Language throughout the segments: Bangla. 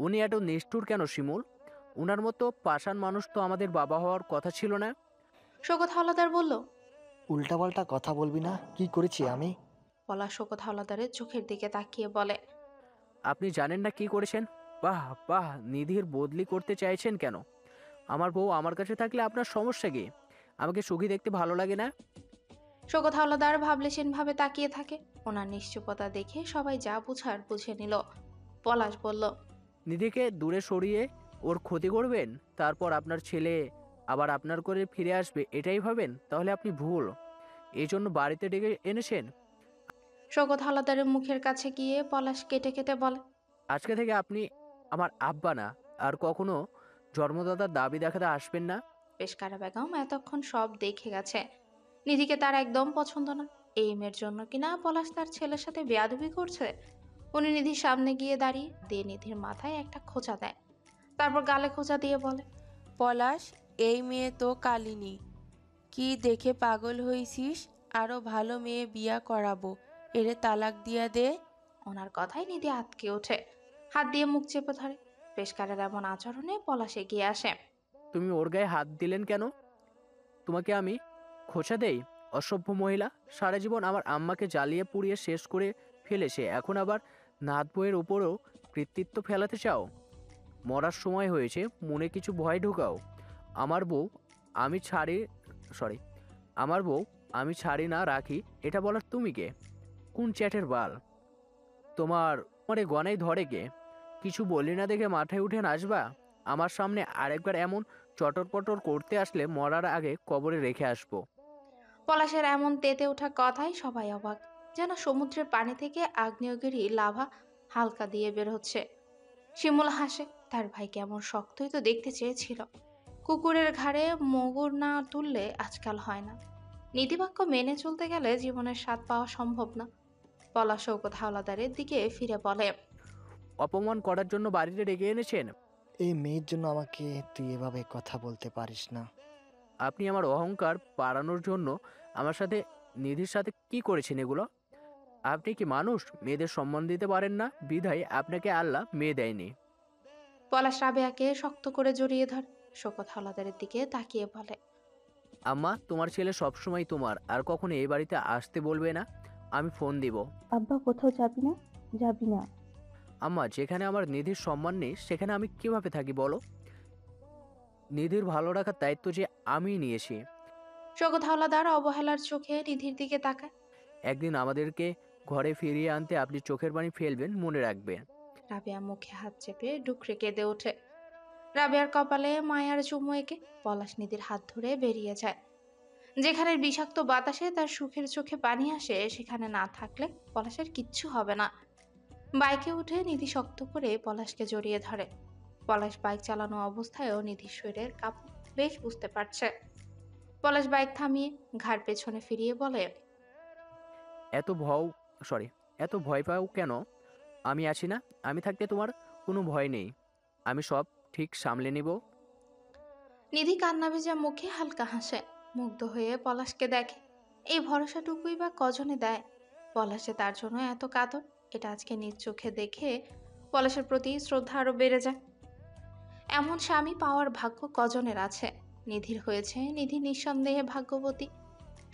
উনি এত নিষ্ঠুর কেন শিমুল? উনার মতো পাষাণ মানুষ তো আমাদের বাবা হওয়ার কথা ছিল না। শওকত হাওলাদার বলল। উল্টাপাল্টা কথা বলবি না, কি করেছি আমি? পলাশ শওকত হাওলাদারের চোখের দিকে তাকিয়ে বলে। আপনি জানেন না কি করেছেন? বাহ বাহ, নিধির বদলি করতে চাইছেন কেন? আমার বউ আমার কাছে থাকলে আপনার সমস্যা কি? আমাকে সুখী দেখতে ভালো লাগে না? শওকত হাওলাদার ভাবলেশীন ভাবে তাকিয়ে থাকে। ওনার নিশ্চুপতা দেখে সবাই যা বুঝার বুঝে নিল। পলাশ বলল। নিধিকে দূরে সরিয়ে ওর ক্ষতি করবেন, তারপর আপনার ছেলে আবার আপনার করে ফিরে আসবে, এটাই ভাবেন? তাহলে আপনি ভুল। এই জন্য বাড়িতে ডেকে এনেছেন। শওকত হাওলাদারের মুখের কাছে গিয়ে পলাশ কেটে কেটে বলে। আজকে থেকে আপনি আমার আব্বা না, আর কখনো জন্মদাতার দাবি দেখাতে আসবেন না। পেশকারা বেগম এতক্ষণ সব দেখে গেছে। নিধিকে তার একদম পছন্দ না। এই মেয়ের জন্য কিনা পলাশ তার ছেলের সাথে বেয়াদবি করছে। উনি নিধির সামনে গিয়ে দাঁড়িয়ে দিয়ে নিধির মাথায় একটা খোঁচা দেয়। তারপর গালে খোঁচা দিয়ে বলে। পলাশ, এই মেয়ে তো কালিনী। কি দেখে পাগল হইছিস? আরো ভালো মেয়ে বিয়া করাবো, এরে তালাক দিয়া দে। ওনার কথায় নিধি আতকে ওঠে, হাত দিয়ে মুখ চেপে ধরে। পেশকারের এমন আচরণে পলাশ এগিয়ে আসে। তুমি ওর গায়ে হাত দিলেন কেন? তোমাকে আমি খোঁচা দেই? অসভ্য মহিলা! সারা জীবন আমার আম্মাকে জ্বালিয়ে পুড়িয়ে শেষ করে ফেলেছে, এখন আবার নাত বইয়ের ওপরও কৃতিত্ব ফেলাতে চাও? মরার সময় হয়েছে, মনে কিছু ভয় ঢোকাও। আমার বউ আমি ছাড়ি সরি আমার বউ আমি ছাড়ি না রাখি, এটা বলার তুমি কে? কোন চ্যাটের বাল? তোমার মানে গনাই ধরে কে? কিছু বললি না দেখে মাথায় উঠে নাচবা? আমার সামনে আরেকবার এমন চটর পটর করতে আসলে মরার আগে কবরে রেখে আসবো। পলাশের এমন তেতে ওঠা কথায় সবাই অবাক। যেন সমুদ্রের পানি থেকে আগ্নেয়গিরি লাভা হালকা দিয়ে বের হচ্ছে। শিমুল হাসে। তার ভাই কেমন শক্তই তো দেখতে চেয়েছিল। কুকুরের ঘাড়ে মগুর না তুললে আজকাল হয় না। নীতিবাক্য মেনে চলতে গেলে জীবনের স্বাদ পাওয়া সম্ভব না। পলাশ শওকত হাওলাদারের দিকে ফিরে বলে। অপমান করার জন্য বাড়িতে ডেকে এনেছেন? এই মেয়ের জন্য আমাকে তুই এভাবে কথা বলতে পারিস না। আপনি আমার অহংকার বাড়ানোর জন্য আমার সাথে নিধির সাথে কি করেছেন এগুলো? আপনি কি মানুষ? মেয়েদের সম্মান দিতে পারেন না বিধায় আপনাকে আল্লাহ মেয়ে দেয়নি। পলাশ রাবেয়াকে শক্ত করে জড়িয়ে ধরে। শওকত হাওলাদারের দিকে তাকিয়ে বলে। আম্মা, তোমার ছেলে সবসময় তোমার, আর কখনো এই বাড়িতে আসতে বলবে না। আমি ফোন দিব। আব্বা কোথাও যাবি না? যাবি না? আম্মা, যেখানে আমার নিধির সম্মান নেই সেখানে আমি কিভাবে থাকি বলো? নিধির ভালো রাখার দায়িত্ব যে আমিই নিয়েছি। শওকত হাওলাদার অবহেলার চোখে নিধির দিকে তাকায়। একদিন আমাদেরকে ঘরে ফিরিয়ে আনতে আপনি চোখের পানি ফেলবেন, মনে রাখবেন। রাবেয়া মুখে হাত চেপে ডুকরে কেঁদে ওঠে। রাবেয়ার কপালে মায়ার চুমু এঁকে পলাশ নিধির হাত ধরে বেরিয়ে যায়। যেখানে বিষাক্ত বাতাসে তার সুখের চোখে পানি আসে, সেখানে না থাকলে পলাশের কিচ্ছু হবে না। বাইকে উঠে নিধি শক্ত করে পলাশকে জড়িয়ে ধরে। পলাশ বাইক চালানো অবস্থায়ও নিধির শরীরের কাঁপন বেশ বুঝতে পারছে। পলাশ বাইক থামিয়ে ঘাড় পেছনে ফিরিয়ে বলে। এত ভয় সরি এত ভয় পাও কেন? আমি আছি না? আমি থাকতে তোমার কোনো ভয় নেই। আমি সব ঠিক সামলে নিব। নিধি কান্না ভেজা মুখে হালকা হাসে। মুগ্ধ হয়ে পলাশকে দেখে। এই ভরসাটুকুই বা কজনে দেয়? পলাশে তার জন্য এত কাতর, এটা আজকে নিজ চোখে দেখে পলাশের প্রতি শ্রদ্ধা আরো বেড়ে যায়। এমন স্বামী পাওয়ার ভাগ্য কজনের আছে? নিধির হয়েছে। নিধি নিঃসন্দেহে ভাগ্যবতী।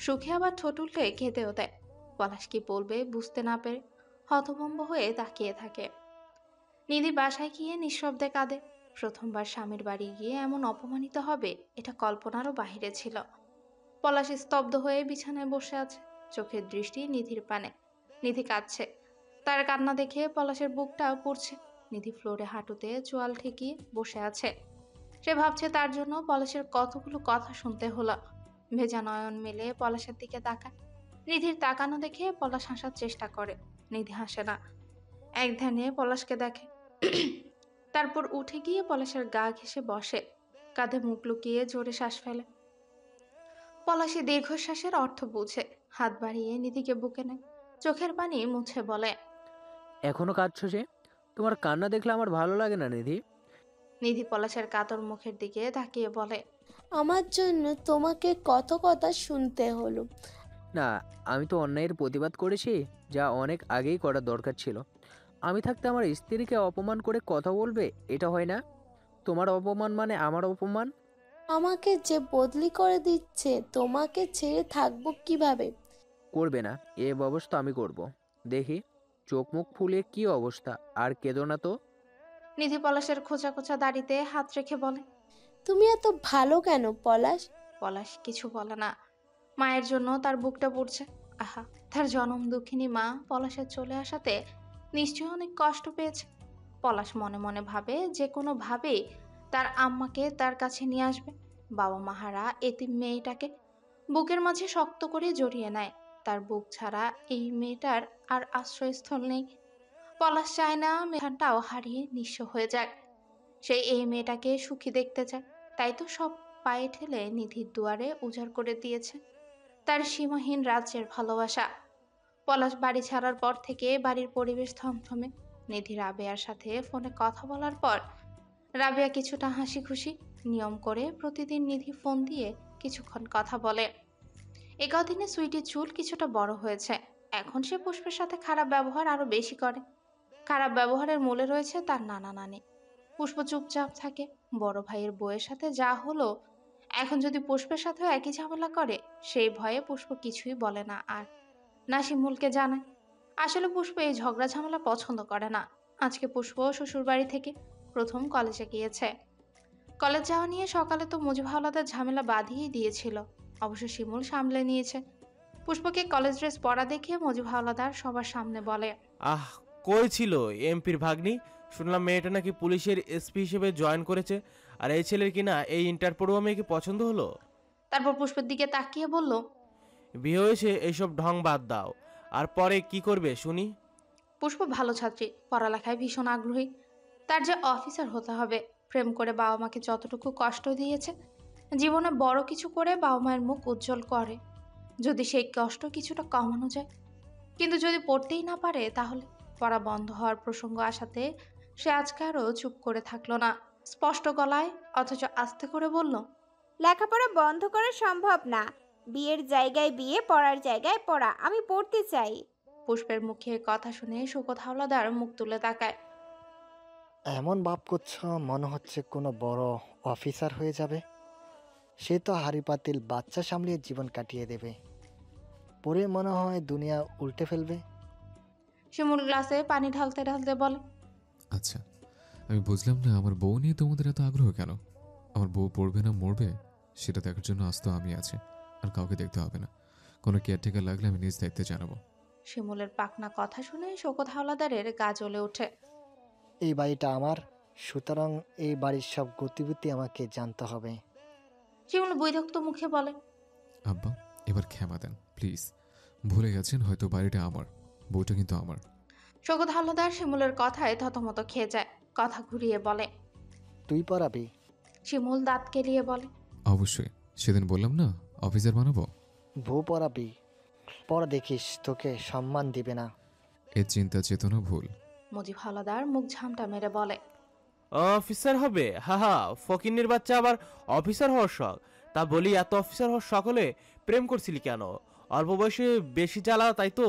সুখে আবার ঠোঁট উল্টে কেঁদেও দেয়। পলাশ কি বলবে বুঝতে না পেরে হতভম্ব হয়ে তাকিয়ে থাকে। নিধি বাসায় গিয়ে নিঃশব্দে কাঁদে। প্রথমবার স্বামীর বাড়ি গিয়ে এমন অপমানিত হবে এটা কল্পনারও বাহিরে ছিল। পলাশ স্তব্ধ হয়ে বিছানায় বসে আছে, চোখের দৃষ্টি নিধির পানে। নিধি কাঁদছে। তার কান্না দেখে পলাশের বুকটাও পুড়ছে। নিধি ফ্লোরে হাঁটুতে চোয়াল ঠেকিয়ে বসে আছে। সে ভাবছে তার জন্য পলাশের কতগুলো কথা শুনতে হলো। ভেজা নয়ন মেলে পলাশের দিকে তাকায়। নিধির তাকানো দেখে পলাশ হাসার চেষ্টা করে। নিধি হাসে না, এক ধ্যানে পলাশকে দেখে। তারপর উঠে গিয়ে পলাশের গা ঘেঁষে বসে, কাঁধে মুখ লুকিয়ে জোরে শ্বাস ফেলে। পলাশী দীর্ঘশ্বাসের অর্থ বুঝে হাত বাড়িয়ে নিধিকে বুকে নেয়। চোখের পানি মুছে বলে। এখনো কাঁদছো যে? তোমার কান্না দেখলে আমার ভালো লাগে না নিধি। নিধি পলাশের কাতর মুখের দিকে তাকিয়ে বলে। আমার জন্য তোমাকে কত কথা শুনতে হলো। না, আমি তো অন্যায়ের প্রতিবাদ করেছি, যা অনেক আগেই করার দরকার ছিল। আমি থাকতে আমার স্ত্রীকে অপমান করে কথা বলবে, এটা হয় না? তোমার অপমান মানে আমার অপমান। আমাকে যে বদলি করে দিচ্ছে, তোমাকে ছেড়ে থাকবো কিভাবে? করবে না, এ ব্যবস্থা আমি করব। দেখি চোখ মুখ ফুলিয়ে কি অবস্থা, আর কেঁদো না তো। নিধি পলাশের খোঁচা খোঁচা দাড়িতে হাত রেখে বলে। তুমি এত ভালো কেন পলাশ? পলাশ কিছু বলে না। মায়ের জন্য তার বুকটা পুড়ছে। আহা, তার জনম দুঃখিনী মা পলাশের চলে আসাতে নিশ্চয়ই অনেক কষ্ট পেয়েছে। পলাশ মনে মনে ভাবে যে কোনো ভাবেই তার আম্মাকে তার কাছে নিয়ে আসবে। বাবা মাহারা এতিম মেয়েটাকে বুকের মাঝে শক্ত করে জড়িয়ে নেয়। তার বুক ছাড়া এই মেয়েটার আর আশ্রয়স্থল নেই। পলাশ চায় না মেয়েটাও হারিয়ে নিঃস্ব হয়ে যাক। সে এই মেয়েটাকে সুখী দেখতে চায়। তাই তো সব পায়ে ঠেলে নিধির দুয়ারে উজাড় করে দিয়েছে তার সীমাহীন রাজ্যের ভালোবাসা। পলাশ বাড়ি ছাড়ার পর থেকে বাড়ির পরিবেশ থমথমে। নিধি রাবেয়ার সাথে ফোনে কথা বলার পর রাবেয়া কিছুটা হাসি খুশি। নিয়ম করে প্রতিদিন নিধি ফোন দিয়ে কিছুক্ষণ কথা বলে। এ কদিনে সুইটির চুল কিছুটা বড় হয়েছে। এখন সে পুষ্পের সাথে খারাপ ব্যবহার আরো বেশি করে। খারাপ ব্যবহারের মূলে রয়েছে তার নানা নানি। পুষ্প চুপচাপ থাকে। বড় ভাইয়ের বউয়ের সাথে যা হলো, এখন যদি পুষ্পের সাথেও একই ঝামেলা করে, সেই ভয়ে পুষ্প কিছুই বলে না আর না শিমুলকে জানায়। আসলে পুষ্প এই ঝগড়া ঝামেলা পছন্দ করে না। আজকে পুষ্প শ্বশুর বাড়ি থেকে প্রথম কলেজে গিয়েছে। কলেজ যাওয়া নিয়ে সকালে তো মুজিব হাওলাদার ঝামেলা বাঁধিয়েই দিয়েছিল। অবশ্য শিমুল সামলে নিয়েছে। পুষ্পকে কলেজ ড্রেস পরা দেখে মুজিব হাওলাদার সবার সামনে বলে। আহ, কই ছিল এমপির ভাগ্নি? শুনলাম মেয়েটা নাকি পুলিশের এসপি হিসেবে জয়েন করেছে। আর এই ছেলের কিনা এই ইন্টার পড়ুয়া মেয়েকে পছন্দ হলো। তারপর পুষ্পের দিকে তাকিয়ে বলল, বিয়ে হয়েছে, এইসব ঢং বাদ দাও। আর পরে কি করবে শুনি? পুষ্প ভালো ছাত্রী, পড়ালেখায় ভীষণ আগ্রহী। তার যে অফিসার হতে হবে। প্রেম করে বাবা মাকে যতটুকু কষ্ট দিয়েছে, জীবনে বড় কিছু করে বাবা মায়ের মুখ উজ্জ্বল করে। যদি সেই কষ্ট কিছুটা কমানো যায়। কিন্তু যদি পড়তেই না পারে, তাহলে পড়া বন্ধ হওয়ার প্রসঙ্গ আসাতে সে আজকে আরও চুপ করে থাকলো না। স্পষ্ট গলায় অথচ আস্তে করে বলল, লেখাপড়া বন্ধ করা সম্ভব না। বিয়ের জায়গায় বিয়ে, পড়ার জায়গায় পড়া। আমি পড়তে চাই। পুষ্পের মুখে কথা শুনে শোকত হাওলাদার মুখ তুলে তাকায়। এমন ভাব করছো মনে হচ্ছে কোনো বড় অফিসার হয়ে যাবে। সে তো হাড়ি পাতিল বাচ্চা সামলিয়ে জীবন কাটিয়ে দেবে। পরে মনে হয় দুনিয়া উল্টে ফেলবে। শিমুল গ্লাসে পানি ঢালতে ঢালতে বলে, আচ্ছা, আমি বুঝলাম না আমার বউ নিয়ে তোমাদের এত আগ্রহ কেন। আমার বউ পড়বে না মরবে সেটা দেখার জন্য আজ তো আমি আছি, আর কাউকে দেখতে হবে না। কোনো কেয়ারটেকার লাগলে আমি নিজ দায়িত্বে জানাবো। শিমুলের পাকনা কথা শুনে শোকত হাওলাদারের গা জ্বলে ওঠে। এই বাড়িটা আমার, সুতরাং এই বাড়ির সব গতিবিধি আমাকে জানতে হবে। শিমুল বৈরক্ত মুখে বলে, আব্বা, এবার ক্ষমা দেন প্লিজ। ভুলে গেছেন হয়তো বাড়িটা আমার, বউটা কিন্তু আমার। শোকত হাওলাদার শিমুলের কথায় থতমত খেয়ে যায়। কথা ঘুরিয়ে বলে, তুই পড়াবি? শিমুল দাঁত কেলিয়ে বলে, অবশ্যই, সেদিন বললাম না অফিসার বানাবো। বউ পড়াবি? পড়া দেখিস তোকে সম্মান দিবে না। এর চিন্তা চেতনা ভুল। মুজিব হাওলাদার মুখ ঝামটা মেরে বলে, অফিসার হবে? হাহা, ফকিন্নির বাচ্চা আবার অফিসার হওয়ার শখ। তা বলি, এত অফিসার হওয়ার সকলে প্রেম করছিলি কেন? অল্প বয়সে বেশি জ্বালা, তাই তো?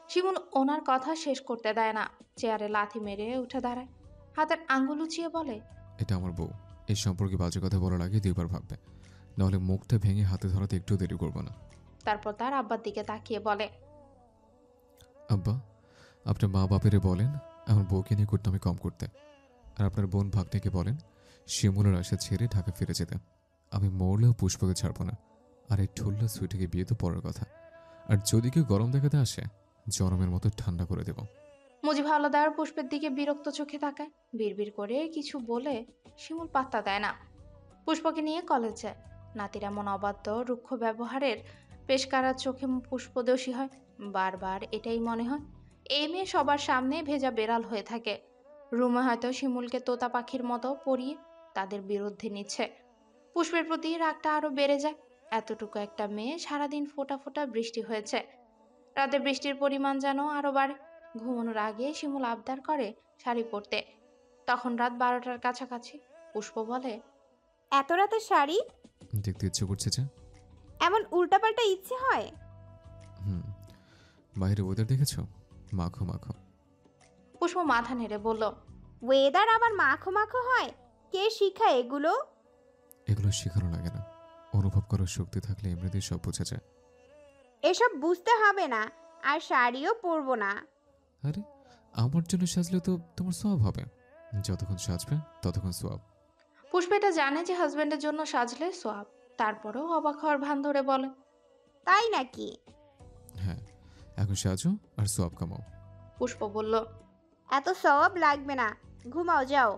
শিমুল ওনার কথা শেষ করতে দেয় না। চেয়ারে লাথি মেরে উঠে দাঁড়ায়। হাতের আঙ্গুল উঁচিয়ে বলে, এটা আমার বউ। এই সম্পর্কে বাজে কথা বলার আগে দুইবার ভাববে, নাহলে মুখটা ভেঙে হাতে ধরাতে একটু দেরি করবো না। তারপর তার আব্বার দিকে তাকিয়ে বলে, আব্বা, আপনার মা বাপেরে বলেন আমার বউকে নিয়ে কুটনামি কম করতে। আর আপনার বোন ভাগ্নেকে বলেন শিমুলের আশা ছেড়ে ঢাকা ফিরে যেতে। আমি মরলেও পুষ্পকে ছাড়বো না। আর এই ঠুল্লা সুইটিকে বিয়ে তো পরের কথা। আর যদি কেউ গরম দেখাতে আসে, জনমের মতো ঠান্ডা করে দেব। মুজিব হাওলাদার পুষ্পের দিকে বিরক্ত চোখে তাকায়। বিড়বিড় করে কিছু বলে শিমুল পাত্তা দেয় না। পুষ্পকে নিয়ে কলেজ যায়। নাতির এমন অবাধ্য রুক্ষ ব্যবহারের পেশকারার চোখে পুষ্প দোষী হয়। বারবার এটাই মনে হয়, এই মেয়ে সবার সামনে ভেজা বেড়াল হয়ে থাকে। রুমে হয়তো শিমুলকে তোতা পাখির মতো পরিয়ে তাদের বিরুদ্ধে নিচ্ছে। পুষ্পের প্রতি রাগটা আরো বেড়ে যায়। এতটুকু একটা মেয়ে, সারাদিন ফোঁটা ফোঁটা বৃষ্টি হয়েছে। রাতে বৃষ্টির পরিমাণ যেন আরো বাড়ে। ঘুমানোর আগে শিমুল আবদার করে শাড়ি পরতে। তখন রাত 12টার কাছাকাছি। পুষ্প বলে, এত রাতে শাড়ি? দেখতে ইচ্ছে করছে যে। এমন উল্টাপাল্টা ইচ্ছে হয়? হুম, বাইরে ওয়েদার দেখেছো? মাখো মাখো। পুষ্প মাথা নেড়ে বলল, ওয়েদার আবার মাখো মাখো হয়? কে শিখায় এগুলো? এগুলো শেখানো লাগে না, অনুভব করার শক্তি থাকলে এমনিতেই সব বোঝা যায়। এসব বুঝতে হবে না, আর শাড়িও পরবো না। আরে আমার জন্য সাজলে তো তোমার সওয়াব হবে। যতক্ষণ সাজবে ততক্ষণ সওয়াব। পুষ্প এটা জানে যে হাজবেন্ডের জন্য সাজলে সোয়াব, তারপরেও অবাক হওয়ার ভান ধরে বলে, তাই নাকি? হ্যাঁ, এখন সাজো আর সওয়াব কামাও। পুষ্প বলল, এত সওয়াব লাগবে না, ঘুমাও যাও।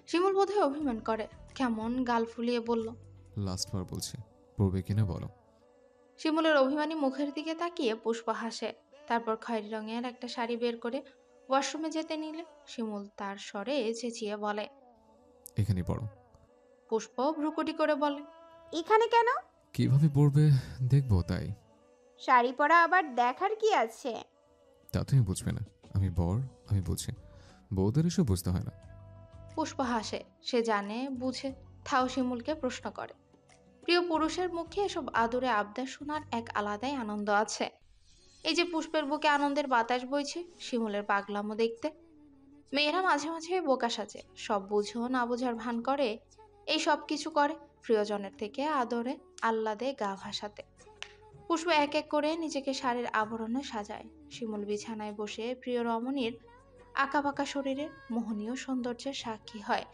শিমুল বোধহয় অভিমান করে, কেমন গাল ফুলিয়ে বলল। লাস্ট বার বলছি, পড়বে কিনা বলো। শিমুলের অভিমানী মুখের দিকে তাকিয়ে পুষ্প হাসে, তারপর খয়েরি রঙের একটা শাড়ি বের করে ওয়াশরুমে যেতে নিলে শিমুল তার স্বরে চেঁচিয়ে বলে। এখানে পড়ো। পুষ্প ভ্রুকুটি করে বলে, এখানে কেন? কিভাবে পড়বে দেখবো তাই। শাড়ি পরা আবার দেখার কি আছে? তা তুমি বুঝবে না, আমি বর, আমি বুঝি। বউদের এসব বুঝতে হয় না। পুষ্প হাসে, সে জানে বুঝে, থাও শিমুলকে প্রশ্ন করে। প্রিয় পুরুষের মুখে এসব আদুরে আবদার শোনার এক আলাদাই আনন্দ আছে। এই যে পুষ্পের বুকে আনন্দের বাতাস বইছে, শিমুলের পাগলামো দেখতে। মেয়েরা মাঝে মাঝে বোকা সাজে, সব বুঝেও না বোঝার ভান করে, এই সব কিছু করে প্রিয়জনের থেকে আদরে আহ্লাদে গা ভাসাতে। পুষ্প এক এক করে নিজেকে শাড়ির আবরণে সাজায়। শিমুল বিছানায় বসে প্রিয় রমণীর আঁকাবাঁকা শরীরের মোহনীয় সৌন্দর্যের সাক্ষী হয়।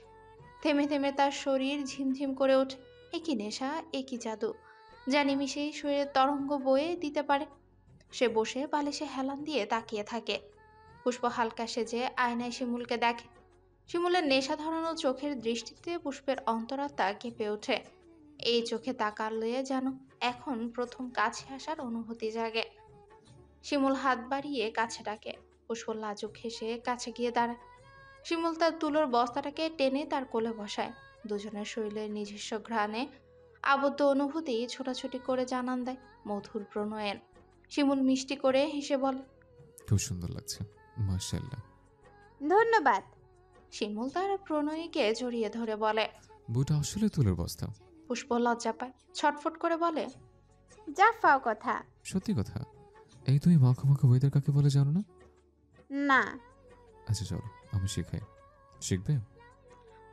থেমে থেমে তার শরীর ঝিমঝিম করে ওঠে। একই নেশা, একই জাদু, যা নিমিষেই শরীরের তরঙ্গ বয়ে দিতে পারে। সে বসে বালিশে হেলান দিয়ে তাকিয়ে থাকে। পুষ্প হালকা সেজে আয়নায় শিমুলকে দেখে। শিমুলের নেশা ধরানো চোখের দৃষ্টিতে পুষ্পের অন্তরাত্মা কেঁপে ওঠে। এই চোখে তাকালে যেন এখন প্রথম কাছে আসার অনুভূতি জাগে। শিমুল হাত বাড়িয়ে কাছে ডাকে। পুষ্প লাজুক হেসে কাছে গিয়ে দাঁড়ায়। শিমুল তার তুলোর বস্তাটাকে টেনে তার কোলে বসায়। দুজনের শরীরের নিজস্ব ঘ্রাণে আবদ্ধ অনুভূতি ছোটাছুটি করে জানান দেয় মধুর প্রণয়ের। শিমুল মিষ্টি করে হেসে বলে, খুব সুন্দর লাগছে, মাশাআল্লাহ। ধন্যবাদ। শিমুল তার প্রণয়ীকে জড়িয়ে ধরে বলে। বউটা আসলে তুলের বস্তা। পুষ্প লজ্জা পায়, ছটফট করে বলে, যা ফাও কথা। সত্যি কথা। এই তুমি মাখো মাখো ওয়েদার কাকে বলে জানো না? না। আচ্ছা চলো আমি শেখাই, শিখবে?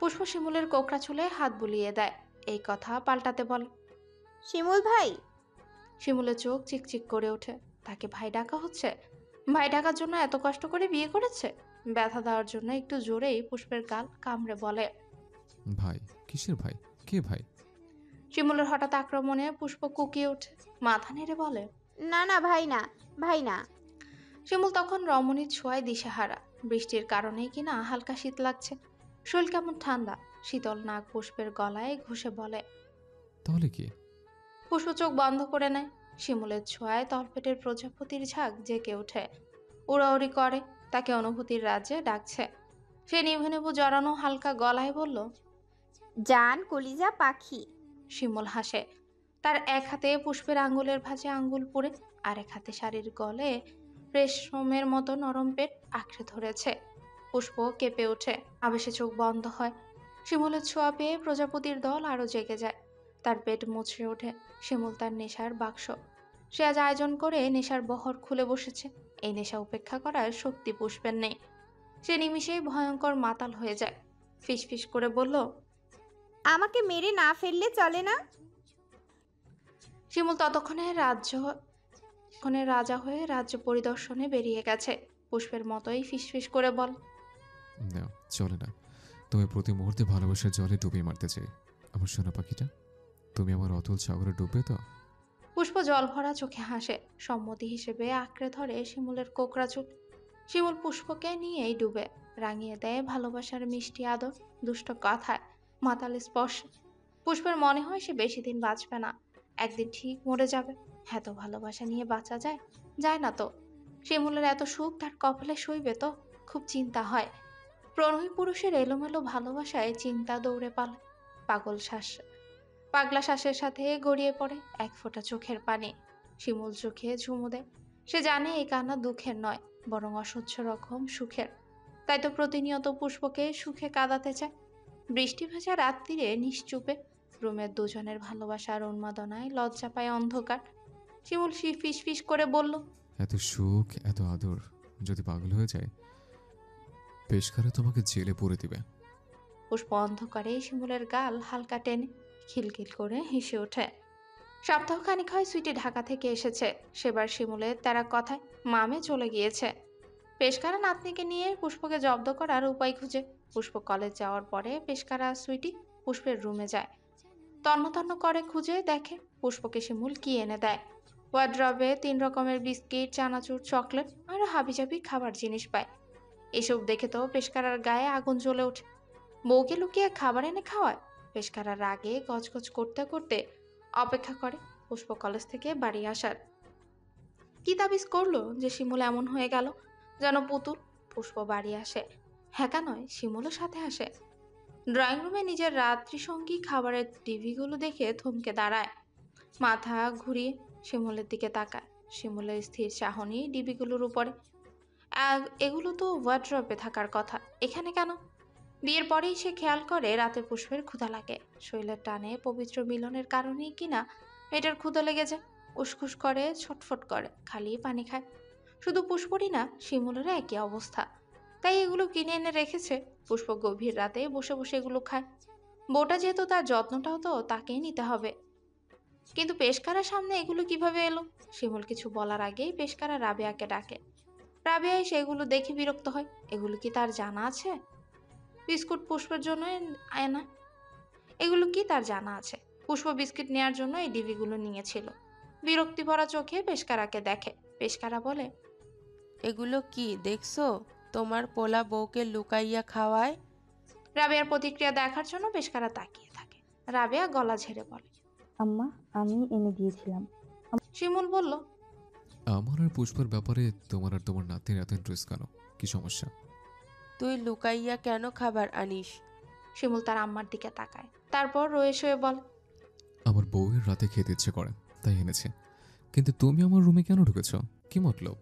পুষ্প শিমুলের কোকড়া চুলে হাত বুলিয়ে দেয়। এই কথা পাল্টাতে বলে, শিমুল ভাই। শিমুলের চোখ চিকচিক করে ওঠে। তাকে ভাই ডাকা হচ্ছে? ভাই ডাকার জন্য এত কষ্ট করে বিয়ে করেছে? ব্যথা দেওয়ার জন্য একটু জোরেই পুষ্পের গাল কামড়ে বলে, ভাই? কিসের ভাই? কে ভাই? শিমুলের হঠাৎ আক্রমণে পুষ্প কুকিয়ে ওঠে, মাথা নেড়ে বলে, না না ভাই না, ভাই না। শিমুল তখন রমণীর ছোঁয়ায় দিশেহারা। বৃষ্টির কারণেই কিনা হালকা শীত লাগছে। শরীর কেমন ঠান্ডা। শীতল নাক পুষ্পের গলায় ঘষে বলে। তাহলে কি? পুষ্প চোখ বন্ধ করে নেয়। শিমুলের ছোঁয়ায় তলপেটের প্রজাপতির ঝাঁক জেগে ওঠে, উড়াউড়ি করে, তাকে অনুভূতির রাজ্যে ডাকছে। সে নিভু নিভু জড়ানো হালকা গলায় বলল, জান কলিজা পাখি। শিমুল হাসে। তার এক হাতে পুষ্পের আঙ্গুলের ভাঁজে আঙ্গুল পুড়ে, আর এক হাতে শাড়ির গলে রেশমের মতো নরম পেট আঁকড়ে ধরেছে। পুষ্প কেঁপে ওঠে, আবেশে চোখ বন্ধ হয়। শিমুলের ছোঁয়া পেয়ে প্রজাপতির দল আরো জেগে যায়। তার পেট মুচড়ে ওঠে। শিমুল তার নেশার বাক্স। সে আজ আয়োজন করে নেশার বহর খুলে বসেছে। এই নেশা উপেক্ষা করার শক্তি পুষ্পের নেই। সে নিমিষেই ভয়ঙ্কর মাতাল হয়ে যায়। ফিসফিস করে বলল, আমাকে মেরে না ফেললে চলে না? শিমুল ততক্ষণে রাজা হয়ে রাজ্য পরিদর্শনে বেরিয়ে গেছে। পুষ্পের মতোই ফিসফিস করে বল, না চলে না। তুমি প্রতি মুহূর্তে ভালোবাসার জলে ডুবিয়ে মারতে চাই। আমার সোনা পাখিটা, তুমি আমার অতল সাগরে ডুববে তো? পুষ্প জল ভরা চোখে হাসে। সম্মতি হিসেবে আঁকড়ে ধরে শিমুলের কোকড়া চুল। শিমুল পুষ্পকে নিয়েই ডুবে, রাঙিয়ে দেয় ভালোবাসার মিষ্টি আদর, দুষ্ট কথায়, মাতাল স্পর্শে। পুষ্পের মনে হয় সে বেশি দিন বাঁচবে না, একদিন ঠিক মরে যাবে। এত ভালোবাসা নিয়ে বাঁচা যায়? যায় না তো। শিমুলের এত সুখ তার কপালে সইবে তো? খুব চিন্তা হয়। প্রণয়ী পুরুষের এলোমেলো ভালোবাসায় চিন্তা দৌড়ে পালায়। পাগলা শ্বাসের সাথে গড়িয়ে পড়ে এক ফোঁটা চোখের পানি। শিমুল চোখে ঝুমু দেয়। সে জানে এই কান্না দুঃখের নয়, বরং অসহ্য রকম সুখের। তাই তো প্রতিনিয়ত পুষ্পকে সুখে কাঁদাতে চায়। বৃষ্টি ভেজা রাত্রিরে নিশ্চুপে রুমের দুজনের ভালোবাসার উন্মাদনায় লজ্জা পায় অন্ধকার। শিমুল ফিস ফিস করে বলল, এত সুখ, এত আদর যদি পাগল হয়ে যায় পেশকারা তোমাকে জেলে পুরে দিবে। পুষ্প অন্ধকারে শিমুলের গাল হালকা টেনে খিলখিল করে হেসে ওঠে। সপ্তাহখানিক হয় সুইটি ঢাকা থেকে এসেছে। সেবার শিমুলের তারা কথায় মামে চলে গিয়েছে। পেশকারা নাতনিকে নিয়ে পুষ্পকে জব্দ করার উপায় খুঁজে। পুষ্প কলেজ যাওয়ার পরে পেশকারা সুইটি পুষ্পের রুমে যায়। তন্ন তন্ন করে খুঁজে দেখে পুষ্পকে শিমুল কি এনে দেয়। ওয়ার্ড্রবে 3 রকমের বিস্কিট, চানাচুর, চকলেট আর হাবিজাবি খাবার জিনিস পায়। এসব দেখে তো পেশকারার গায়ে আগুন জ্বলে ওঠে। বউকে লুকিয়ে খাবার এনে খাওয়ায়। পেশকারার রাগে গজগজ করতে করতে অপেক্ষা করে পুষ্প কলেজ থেকে বাড়ি আসার। কি তাবিজ করলো যে শিমুল এমন হয়ে গেল যেন পুতুল। পুষ্প বাড়ি আসে, হ্যাঁ নয় শিমুলও সাথে আসে। ড্রয়িং রুমে নিজের রাত্রি সঙ্গী খাবারের টিভিগুলো দেখে থমকে দাঁড়ায়। মাথা ঘুরিয়ে শিমুলের দিকে তাকায়। শিমুলের স্থির চাহনি ডিবিগুলোর উপরে। এগুলো তো ওয়ার্ড্রবে থাকার কথা, এখানে কেন? বিয়ের পরেই সে খেয়াল করে রাতে পুষ্পের ক্ষুধা লাগে। শৈলের টানে পবিত্র মিলনের কারণেই কিনা মেয়েটার ক্ষুধা লেগে যায়। উসখুস করে, ছটফট করে, খালি পানি খায়। শুধু পুষ্পরই না, শিমুলেরও একই অবস্থা। তাই এগুলো কিনে এনে রেখেছে। পুষ্প গভীর রাতে বসে বসে এগুলো খায়। বউটা যেহেতু, তার যত্নটাও তো তাকেই নিতে হবে। কিন্তু পেশকারার সামনে এগুলো কিভাবে এলো? শিমুল কিছু বলার আগেই পেশকারা রাবেয়াকে ডাকে। রাবেয়া সেগুলো দেখে বিরক্ত হয়। এগুলো কি তার জানা আছে? বিস্কুট পুষ্পের জন্য আয়না, এগুলো কি তার জানা আছে? পুষ্প বিস্কিট নেয়ার জন্য এই ডিবিগুলো নিয়েছিল। বিরক্তি ভরা চোখে পেশকারাকে দেখে। পেশকারা বলে, এগুলো কি দেখছো? তোমার পোলা বউকে লুকাইয়া খাওয়ায়। রাবেয়ার প্রতিক্রিয়া দেখার জন্য পেশকারা তাকিয়ে থাকে। রাবেয়া গলা ঝেড়ে বলে, আম্মা, আমি এনে দিয়েছিলাম। শিমুল বলল, আমার আর পুষ্পের ব্যাপারে তোমার আর তোমার নাতির এত ইন্টারেস্ট কেন? কি সমস্যা? তুই লুকাইয়া কেন খাবার আনিস? শিমুল তার আম্মার দিকে তাকায়। তারপর রয়ে শয়ে বলে, আমার বউয়ের রাতে খেতে ইচ্ছে করে, তাই এনেছে। কিন্তু তুমি আমার রুমে কেন ঢুকেছ? কি মতলব?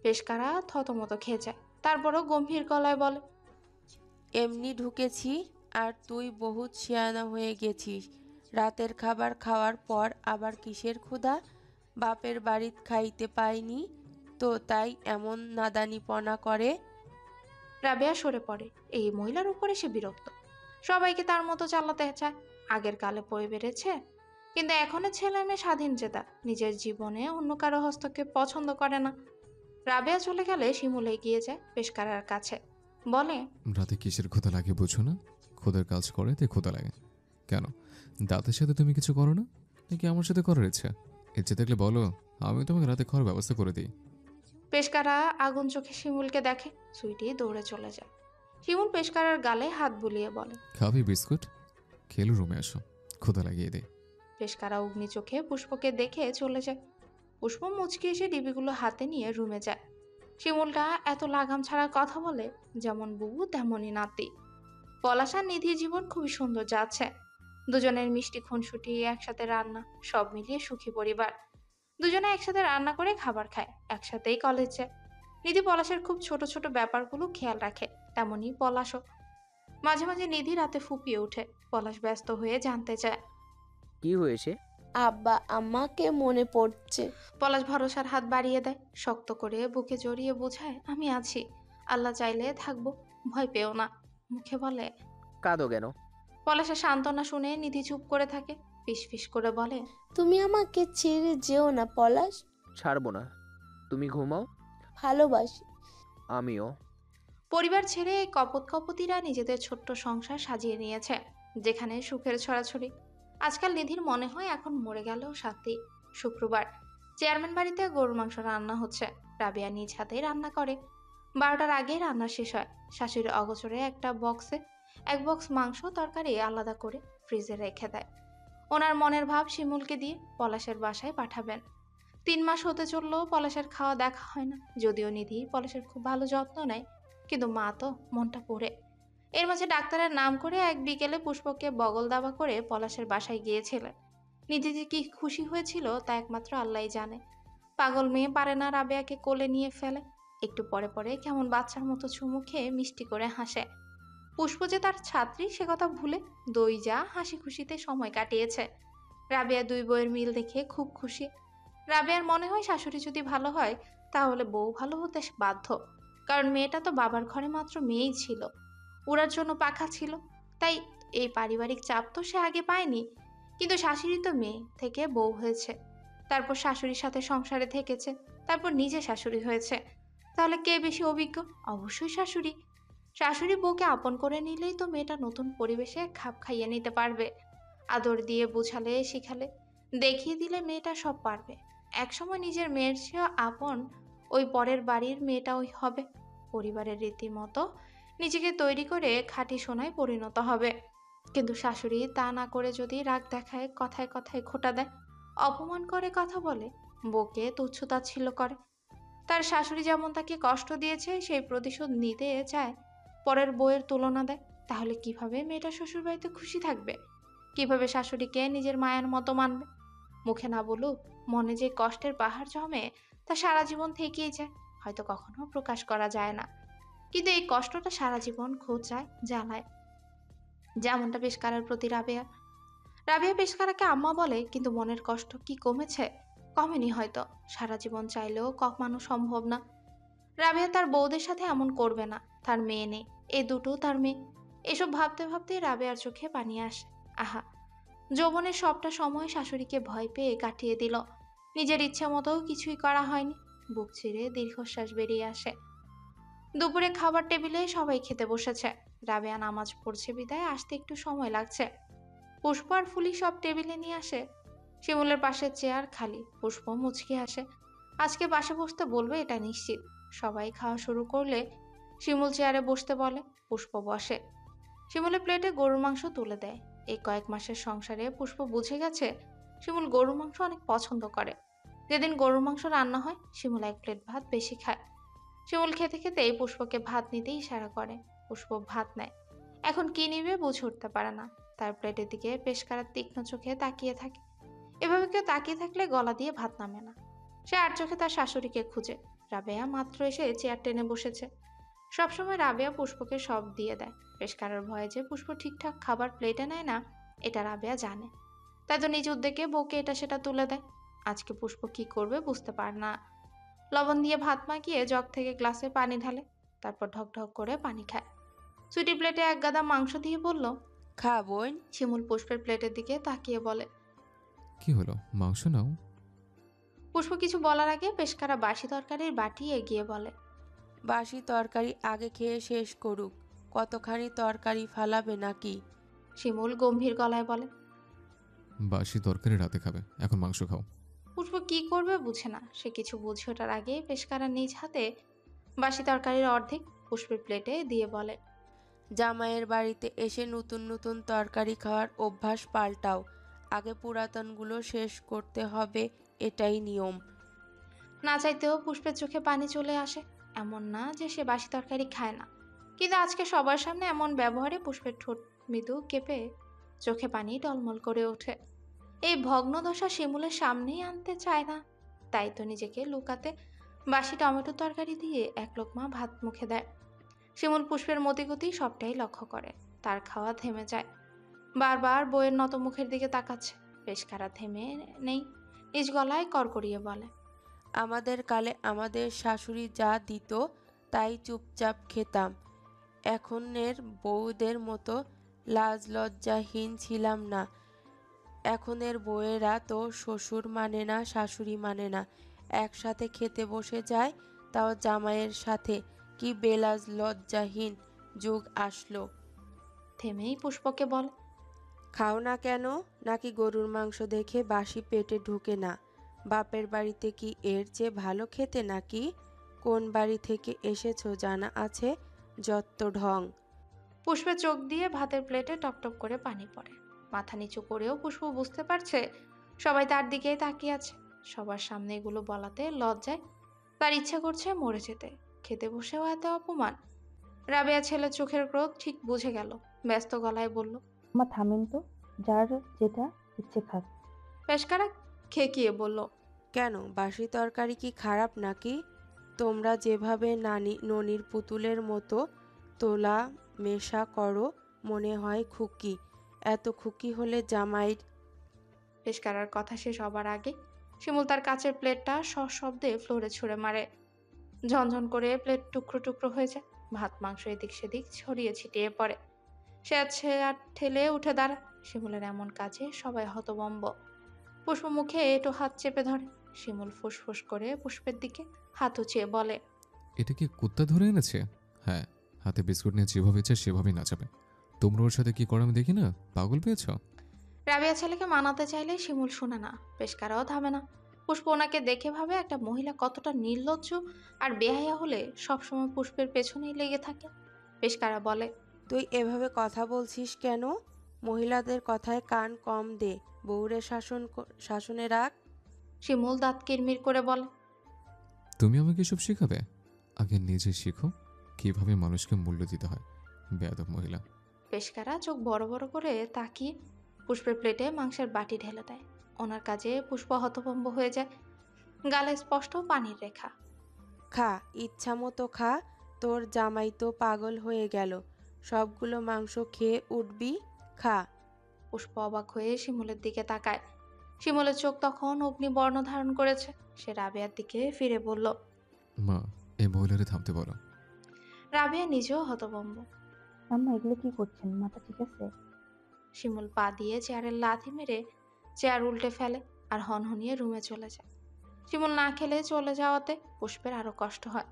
পেশকারা থতমত খেয়ে যায়। তারপরও গম্ভীর গলায় বলে, এমনি ঢুকেছি। আর তুই বহুত শিয়ানা হয়ে গেছিস। রাতের খাবার খাওয়ার পর আবার কিসের ক্ষুধা? বাপের বাড়িত খাইতে পাইনি তো তাই এমন নাদানিপনা করে। রাবেয়া সরে পড়ে। এই মহিলার উপরে সে বিরক্ত। সবাইকে তার মতো চালাতে চায়। আগের কালে পড়ে বেড়েছে, কিন্তু এখনের ছেলে মেয়ে স্বাধীন জেতা। নিজের জীবনে অন্য কারো হস্তক্ষেপ পছন্দ করে না। রাবেয়া চলে গেলে শিমুল এগিয়ে যায় পেশকারার কাছে। বলে, রাতে কিসের ক্ষুধা লাগে বুঝো না? ক্ষুধার কাজ করে তাই ক্ষুধা লাগে। কেন, দাঁতের সাথে তুমি কিছু করো না? নাকি আমার সাথে করার ইচ্ছা? ইচ্ছে থাকলে বলো, আমি তোমাকে রাতে খাওয়ার ব্যবস্থা করে দিই। পেশকারা আগুন চোখে শিমুলকে দেখে। সুইটি দৌড়ে চলে যায়। শিমুল পেশকারার গালে হাত বুলিয়ে বলে, খাবি বিস্কুট? খেলো রুমে আসো, ক্ষুধা লাগিয়ে দে। পেশকারা অগ্নি চোখে পুষ্পকে দেখে চলে যায়। পুষ্প মুচকি এসে ডিবিগুলো হাতে নিয়ে রুমে যায়। শিমুলটা এত লাগাম ছাড়া কথা বলে, যেমন বুবু তেমনই নাতি। পলাশ আর নিধির জীবন খুবই সুন্দর যাচ্ছে। দুজনের মিষ্টি খুনসুটি, একসাথে রান্না, সব মিলিয়ে সুখী পরিবার। দুজনে একসাথে রান্না করে খাবার খায়, একসাথেই কলেজ যায়। নিধি পলাশের খুব ছোট ছোট ব্যাপারগুলো খেয়াল রাখে, তেমনই পলাশও। মাঝে মাঝে নিধি রাতে ফুপিয়ে ওঠে। পলাশ ব্যস্ত হয়ে জানতে চায়, কি হয়েছে? আব্বা আম্মাকে মনে পড়ছে। পলাশ ভরসার হাত বাড়িয়ে দেয়, শক্ত করে বুকে জড়িয়ে বোঝায়, আমি আছি, আল্লাহ চাইলে থাকবো, ভয় পেও না। মুখে বলে, কাঁদো কেন? পলাশের সান্ত্বনা শুনে নিধি চুপ করে থাকে। ফিস ফিস করে বলে, তুমি আমাকে ছেড়ে যেও না পলাশ। ছাড়বো না, তুমি ঘুমাও। ভালোবাসি। আমিও। পরিবার ছেড়ে এই কপত কপতিরা নিজেদের ছোট্ট সংসার সাজিয়ে নিয়েছে, যেখানে সুখের ছড়াছড়ি। আজকাল নিধির মনে হয় এখন মরে গেলেও শান্তি। শুক্রবার চেয়ারম্যান বাড়িতে গরুর মাংস রান্না হচ্ছে। রাবেয়া নিজ হাতেই রান্না করে। 12টার আগে রান্না শেষ হয়। শাশুড়ি অগোচরে একটা বক্সে 1 বক্স মাংস তরকারি আলাদা করে ফ্রিজে রেখে দেয়। ওনার মনের ভাব শিমুলকে দিয়ে পলাশের বাসায় পাঠাবেন। 3 মাস হতে চললেও পলাশের খাওয়া দেখা হয় না। যদিও নিধি পলাশের খুব ভালো যত্ন নেয়, কিন্তু মা তো মনটা পড়ে। এর মাঝে ডাক্তারের নাম করে এক বিকেলে পুষ্পকে বগল দাবা করে পলাশের বাসায় গিয়েছিলেন। নিধি যে কি খুশি হয়েছিল তা একমাত্র আল্লাহই জানে। পাগল মেয়ে পারে না রাবেয়াকে কোলে নিয়ে ফেলে। একটু পরে পরে কেমন বাচ্চার মতো চুমু খেয়ে মিষ্টি করে হাসে। পুষ্প যে তার ছাত্রী সে কথা ভুলে দই যা হাসি খুশিতে সময় কাটিয়েছে। রাবেয়া 2 বউয়ের মিল দেখে খুব খুশি। রাবেয়ার মনে হয় শাশুড়ি যদি ভালো হয় তাহলে বউ ভালো হতে বাধ্য। কারণ মেয়েটা তো বাবার ঘরে মাত্র মেয়েই ছিল, উড়ার জন্য পাখা ছিল। তাই এই পারিবারিক চাপ তো সে আগে পায়নি। কিন্তু শাশুড়ি তো মেয়ে থেকে বউ হয়েছে, তারপর শাশুড়ির সাথে সংসারে থেকেছে, তারপর নিজে শাশুড়ি হয়েছে। তাহলে কে বেশি অভিজ্ঞ? অবশ্যই শাশুড়ি। শাশুড়ি বউকে আপন করে নিলেই তো মেয়েটা নতুন পরিবেশে খাপ খাইয়ে নিতে পারবে। আদর দিয়ে বুঝালে, শিখালে, দেখিয়ে দিলে মেয়েটা সব পারবে। একসময় নিজের মেয়ের চেয়েও আপন ওই পরের বাড়ির মেয়েটা ওই হবে। পরিবারের রীতিমতো নিজেকে তৈরি করে খাঁটি সোনায় পরিণত হবে। কিন্তু শাশুড়ি তা না করে যদি রাগ দেখায়, কথায় কথায় খোঁটা দেয়, অপমান করে, কথা বলে, বউকে তুচ্ছ-তাচ্ছিল্য করে, তার শাশুড়ি যেমন তাকে কষ্ট দিয়েছে সেই প্রতিশোধ নিতে চায়, পরের বউয়ের তুলনা দেয়, তাহলে কিভাবে মেয়েটা শ্বশুরবাড়িতে খুশি থাকবে? কিভাবে শাশুড়িকে নিজের মায়ের মতো মানবে? মুখে না বলুক, মনে যে কষ্টের পাহাড় জমে তা সারা জীবন থেকেই যায়, হয়তো কখনো প্রকাশ করা যায় না। কিন্তু এই কষ্টটা সারা জীবন খোঁচায়, জ্বালায়। যেমনটা পেশকারের প্রতি রাবেয়া। রাবেয়া পেশকারাকে আম্মা বলে, কিন্তু মনের কষ্ট কি কমেছে? কমেনি হয়তো। সারা জীবন চাইলেও কমানো সম্ভব না। রাবেয়া তার বউদের সাথে এমন করবে না, তার মেয়ে নেই, এই দুটো তার মেয়ে। এসব ভাবতে ভাবতে রাবেয়ার চোখে পানি আসে। আহা, যৌবনের সবটা সময় শাশুড়িকে ভয় পেয়ে কাটিয়ে দিল, নিজের ইচ্ছে মতো কিছুই করা হয়নি। বুক চিরে দীর্ঘশ্বাস বেরিয়ে আসে। দুপুরে খাবার টেবিলে সবাই খেতে বসেছে। রাবেয়া নামাজ পড়ছে বিদায় আসতে একটু সময় লাগছে। পুষ্প আর ফুলি সব টেবিলে নিয়ে আসে। শিমুলের পাশে চেয়ার খালি। পুষ্প মুচকি আসে। আজকে পাশে বসতে বলবে এটা নিশ্চিত। সবাই খাওয়া শুরু করলে শিমুল চেয়ারে বসতে বলে, পুষ্প বসে। শিমুলের প্লেটে গরুর মাংস তুলে দেয়। এই কয়েক মাসের সংসারে পুষ্প বুঝে গেছে শিমুল গরুর মাংস অনেক পছন্দ করে। যেদিন গরুর মাংস রান্না হয় শিমুল 1 প্লেট ভাত বেশি খায়। শিমুল খেতে খেতে এই পুষ্পকে ভাত নিতে ইশারা করে। পুষ্প ভাত নেয়। এখন কি নিবে বুঝে উঠতে পারে না। তার প্লেটের দিকে পেশকারার তীক্ষ্ণ চোখে তাকিয়ে থাকে। এভাবে কেউ তাকিয়ে থাকলে গলা দিয়ে ভাত নামে না। সে আর চোখে তার শাশুড়িকে খুঁজে। রাবেয়া মাত্র এসে চেয়ার টেনে বসেছে। সবসময় রাবেয়া পুষ্পকে সব দিয়ে দেয়। পেশকারের ভয়ে যে পুষ্প ঠিকঠাক খাবার প্লেটে নেয় না, এটা রাবেয়া জানে। তাই তো নিজ উদ্যোগে বউকে এটা সেটা তুলে দেয়। আজকে পুষ্প কি করবে বুঝতে পারে না। লবণ দিয়ে ভাত মাখিয়ে জগ থেকে গ্লাসে পানি ঢালে, তারপর ঢক ঢক করে পানি খায়। সুইটি প্লেটে 1 গাদা মাংস দিয়ে বলল। খা বোন। শিমুল পুষ্পের প্লেটের দিকে তাকিয়ে বলে। কি হলো, মাংস নাও। পুষ্প কিছু বলার আগে পেশকারা বাসি তরকারির বাটি এগিয়ে বলে। বাসি তরকারি আগে খেয়ে শেষ করুক, কতখানি তরকারি ফালাবে নাকি? শিমুল গম্ভীর গলায় বলে। বাসি তরকারি রাতে খাবে, এখন মাংস খাও। পুষ্প কি করবে বুঝে না। সে কিছু বুঝে ওঠার আগে পেশকারা নিজ হাতে বাসি তরকারির অর্ধেক পুষ্পের প্লেটে দিয়ে বলে। জামাইয়ের বাড়িতে এসে নতুন নতুন তরকারি খাওয়ার অভ্যাস পাল্টাও, আগে পুরাতনগুলো শেষ করতে হবে, এটাই নিয়ম। না চাইতেও পুষ্পের চোখে পানি চলে আসে। এমন না যে সে বাসি তরকারি খায় না, কিন্তু আজকে সবার সামনে এমন ব্যবহারে পুষ্পের ঠোঁট মৃদু কেঁপে চোখে পানি টলমল করে ওঠে। এই ভগ্নদশা শিমুলের সামনেই আনতে চায় না, তাই তো নিজেকে লুকাতে বাসি টমেটো তরকারি দিয়ে 1 লোকমা ভাত মুখে দেয়। শিমুল পুষ্পের মতিগতি সবটাই লক্ষ্য করে। তার খাওয়া থেমে যায়। বারবার বইয়ের নত মুখের দিকে তাকাচ্ছে। পেশকারা থেমে নেই, নিজ গলায় কড়কড়িয়ে বলে। আমাদের কালে আমাদের শাশুড়ি যা দিত তাই চুপচাপ খেতাম। এখনের বউদের মতো লাজ লজ্জাহীন ছিলাম না। এখনের বউয়েরা তো শ্বশুর মানে না, শাশুড়ি মানে না, একসাথে খেতে বসে যায়, তাও জামাইয়ের সাথে। কি বেলাজ লজ্জাহীন যুগ আসলো। থেমেই পুষ্পকে বলে। খাও না কেন? নাকি গরুর মাংস দেখে বাসি পেটে ঢুকে না? বাপের বাড়িতে কি এর চেয়ে ভালো খেতে নাকি? কোন বাড়ি থেকে এসেছো জানা আছে? যত ঢং। পুষ্পের চোখ দিয়ে ভাতের প্লেটে টপটপ করে পানি পড়ে। মাথা নিচু করেও পুষ্প বুঝতে পারছে সবাই তার দিকেই তাকিয়ে আছে। সবার সামনে এগুলো বলাতে লজ্জায় তার ইচ্ছা করছে মরে যেতে। খেতে বসেও এত অপমান। রাবেয়া ছেলের চোখের ক্রোধ ঠিক বুঝে গেল। ব্যস্ত গলায় বলল। মা থামেন তো, যার যেটা ইচ্ছে খাক। পেশকারা খেকিয়ে বলল। কেন, বাসি তরকারি কি খারাপ নাকি? তোমরা যেভাবে ননির পুতুলের মতো তোলা মেশা করো, মনে হয় খুকি। এত খুকি হলে জামাইর। পেশকারার কথা শেষ হবার আগে শিমুল তার কাচের প্লেটটা সশব্দে ফ্লোরে ছুঁড়ে মারে। ঝনঝন করে প্লেট টুকরো টুকরো হয়ে যায়। ভাত মাংস এদিক সেদিক ছড়িয়ে ছিটিয়ে পড়ে। সে আছে আর ঠেলে উঠে দাঁড়ায়। শিমুলের এমন কাজে সবাই হতবম্ব। পুষ্প মুখে এঁটো হাত চেপে ধরে। শিমুল ফুসফুস করে পুষ্পের দিকে হাত উঁচিয়ে বলে, এটা কি কুত্তা ধরে এনেছে? হ্যাঁ, হাতে বিস্কুট নিয়ে যেভাবে ইচ্ছে সেভাবেই নাচাবে। তোমরা ওর সাথে কি করো আমি দেখি না, পাগল পেয়েছ? রাবেয়া ছেলেকে মানাতে চাইলে শিমুল শুনে না, পেশকারাও থামে না। পুষ্প ওনাকে দেখে ভাবে একটা মহিলা কতটা নির্লজ্জ আর বেহায়া হলে সবসময় পুষ্পের পেছনেই লেগে থাকে। পেশকারা বলে, তুই এভাবে কথা বলছিস কেন? মহিলাদের কথায় কান কম দে, বউরে শাসনে রাখ। শিমুল দাঁত কিরমির করে বলে, তুমি আমাকে এসব শেখাবে? আগে নিজে শিখো কিভাবে মানুষকে মূল্য দিতে হয়, বেয়াদব মহিলা। পেশকারা চোখ বড় বড় করে তাকিয়ে পুষ্পের প্লেটে মাংসের বাটি ঢেলে দেয়। ওনার কাজে পুষ্প হতভম্ব হয়ে যায়। গালে স্পষ্ট পানির রেখা। খা, ইচ্ছা মতো খা, তোর জামাই তো পাগল হয়ে গেল, সবগুলো মাংস খেয়ে উঠবি, খা। পুষ্প অবাক হয়ে শিমুলের দিকে তাকায়। শিমুলের চোখ তখন অগ্নিবর্ণ ধারণ করেছে। সে রাবেয়ার দিকে ফিরে বলল, মা, এই মহিলারে থামতে বলো। রাবেয়া নিজেও হতভম্ব। আম্মা এগুলো কি করছেন? মাথা ঠিক আছে? শিমুল পা দিয়ে চেয়ারের লাথি মেরে চেয়ার উল্টে ফেলে আর হনহনিয়ে রুমে চলে যায়। শিমুল না খেলে চলে যাওয়াতে পুষ্পের আরো কষ্ট হয়।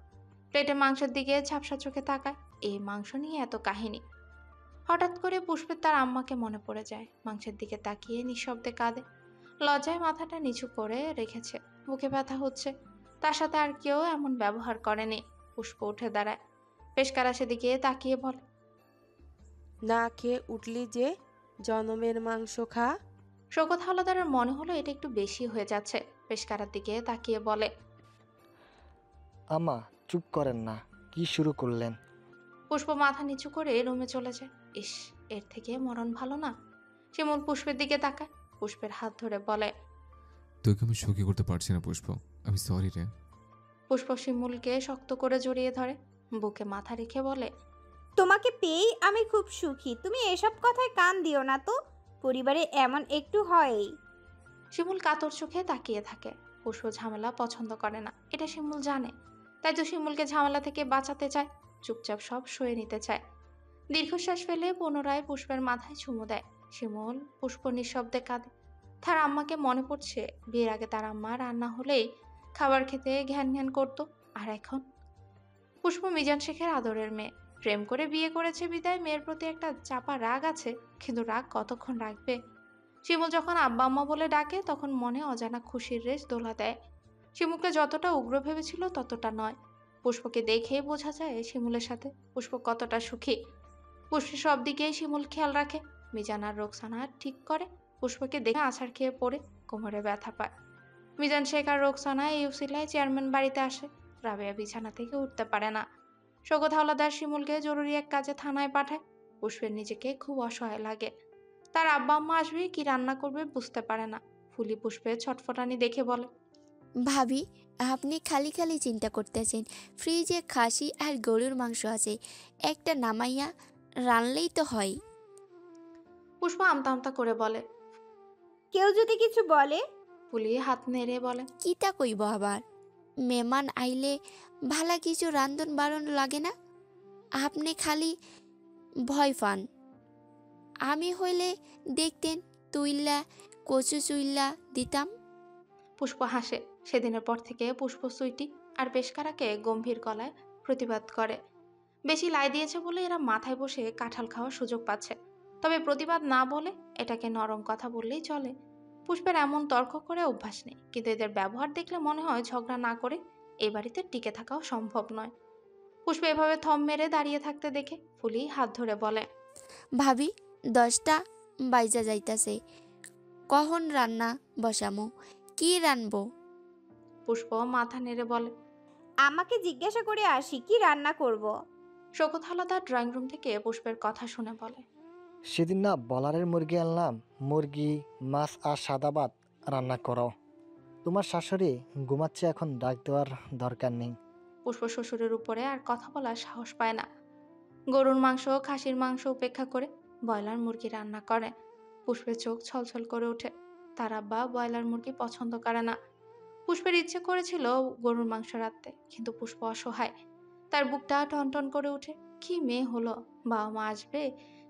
প্লেটে মাংসের দিকে ঝাপসা চোখে তাকায়। এই মাংস নিয়ে এত কাহিনী। হঠাৎ করে পুষ্পের তার আম্মাকে মনে পড়ে যায়। মাংসের দিকে তাকিয়ে নিঃশব্দে কাঁদে। লজ্জায় মাথাটা নিচু করে রেখেছে। বুকে ব্যথা হচ্ছে। তার সাথে আর কেউ এমন ব্যবহার করেনি। পুষ্প উঠে দাঁড়ায়। পেশকারা সেদিকে তাকিয়ে বলে, না খেয়ে উঠলি যে, জনমের মাংস খা। শওকত হাওলাদারের মনে হলো এটা একটু বেশি হয়ে যাচ্ছে। পেশকারার দিকে তাকিয়ে বলে, আমা চুপ করেন না, কি শুরু করলেন? পুষ্প মাথা নিচু করে রুমে চলে যায়। ইস, এর থেকে মরণ ভালো না। শিমুল পুষ্পের দিকে তাকায়। পুষ্পের হাত ধরে বলে, তোকে আমি সুখী করতে পারছি না পুষ্প, আমি সরি রে। পুষ্প শিমুলকে শক্ত করে জড়িয়ে ধরে। বুকে মাথা রেখে বলে, তোমাকে পেয়েই আমি খুব সুখী, তুমি এসব কথায় কান দিও না তো, পরিবারে এমন একটু হয়ই। শিমুল কাতর চোখে তাকিয়ে থাকে। পুষ্প ঝামেলা পছন্দ করে না, এটা শিমুল জানে। তাই তো শিমুলকে ঝামেলা থেকে বাঁচাতে চায়। চুপচাপ সব সয়ে নিতে চায়। দীর্ঘশ্বাস ফেলে পুনরায় পুষ্পের মাথায় চুমু দেয়। শিমুল পুষ্প নিঃশব্দে কাঁদে। তার আম্মাকে মনে পড়ছে। বিয়ের আগে তার আম্মা রান্না হলেই খাবার খেতে ঘ্যান ঘ্যান করতো। আর এখন পুষ্প মিজান শেখের আদরের মেয়ে। প্রেম করে বিয়ে করেছে বিদায় মেয়ের প্রতি একটা চাপা রাগ আছে। কিন্তু রাগ কতক্ষণ রাখবে? শিমুল যখন আব্বা আম্মা বলে ডাকে তখন মনে অজানা খুশির রেশ দোলা দেয়। শিমুলকে যতটা উগ্র ভেবেছিল ততটা নয়। পুষ্পকে দেখেই বোঝা যায় শিমুলের সাথে পুষ্প কতটা সুখী। পুষ্পের সব দিকেই শিমুল খেয়াল রাখে। মিজান আর রোকসানা ঠিক করে পুষ্পকে দেখে আছাড় খেয়ে পড়ে কোমরে ব্যথা পায়। মিজান শেখ আর রোকসানা এই উসিলায় চেয়ারম্যান বাড়িতে আসে। রাবেয়া বিছানা থেকে উঠতে পারে না। শওকত হাওলাদার শিমুলকে জরুরি এক কাজে থানায় পাঠায়। পুষ্পের নিজেকে খুব অসহায় লাগে। তার আব্বা আম্মা আসবে কি রান্না করবে বুঝতে পারে না। ফুলি পুষ্পের ছটফটানি দেখে বলে, ভাবি, আপনি খালি খালি চিন্তা করতেছেন। ফ্রিজে খাসি আর গরুর মাংস আছে, একটা নামাইয়া রানলেই তো হয়। পুষ্প আমতা আমতা করে বলে। কেউ যদি কিছু বলে? ফুলি হাত নেড়ে বলে, কিতা কইব আবার? মেহমান আইলে ভালা কিছু রান্ধন বারণ লাগে না? আপনি খালি ভয় পান। আমি হইলে দেখতেন তুইল্লা কচু চুইল্লা দিতাম। পুষ্প হাসে। সেদিনের পর থেকে পুষ্প সুইটি আর পেশকারাকে গম্ভীর গলায় প্রতিবাদ করে। বেশি লাই দিয়েছে বলে এরা মাথায় বসে কাঁঠাল খাওয়ার সুযোগ পাচ্ছে। তবে প্রতিবাদ না বলে এটাকে নরম কথা বললেই চলে। পুষ্পের এমন তর্ক করে অভ্যাস নেই, কিন্তু এদের ব্যবহার দেখলে মনে হয় ঝগড়া না করে এই বাড়িতে টিকে থাকাও সম্ভব নয়। পুষ্প এভাবে থম মেরে দাঁড়িয়ে থাকতে দেখে ফুলি হাত ধরে বলে, ভাবি, 10টা বাইজা যাইতাছে, কখন রান্না বসামো? কি রানবো? পুষ্প মাথা নেড়ে বলে, আমাকে জিজ্ঞাসা করে আসি কি রান্না করব। শওকত হাওলাদার ড্রয়িং রুম থেকে পুষ্পের কথা শুনে বলে, সেদিন না বলারের মুরগি আনলাম, মুরগি মাছ আর সাদা ভাত রান্না করো। তোমার শাশুড়ি ঘুমাচ্ছে, এখন ডাক দেওয়ার দরকার নেই। পুষ্প শ্বশুরের উপরে আর কথা বলার সাহস পায় না। গরুর মাংস খাসির মাংস উপেক্ষা করে ব্রয়লার মুরগি রান্না করে। পুষ্পের চোখ ছলছল করে ওঠে। তার আব্বা ব্রয়লার মুরগি পছন্দ করে না। পুষ্পের ইচ্ছে করেছিল গরুর মাংস রাঁধতে, কিন্তু পুষ্প অসহায়। তার বুকটা টনটন করে ওঠে। কি মেয়ে হলো, বাবা মা আসবে,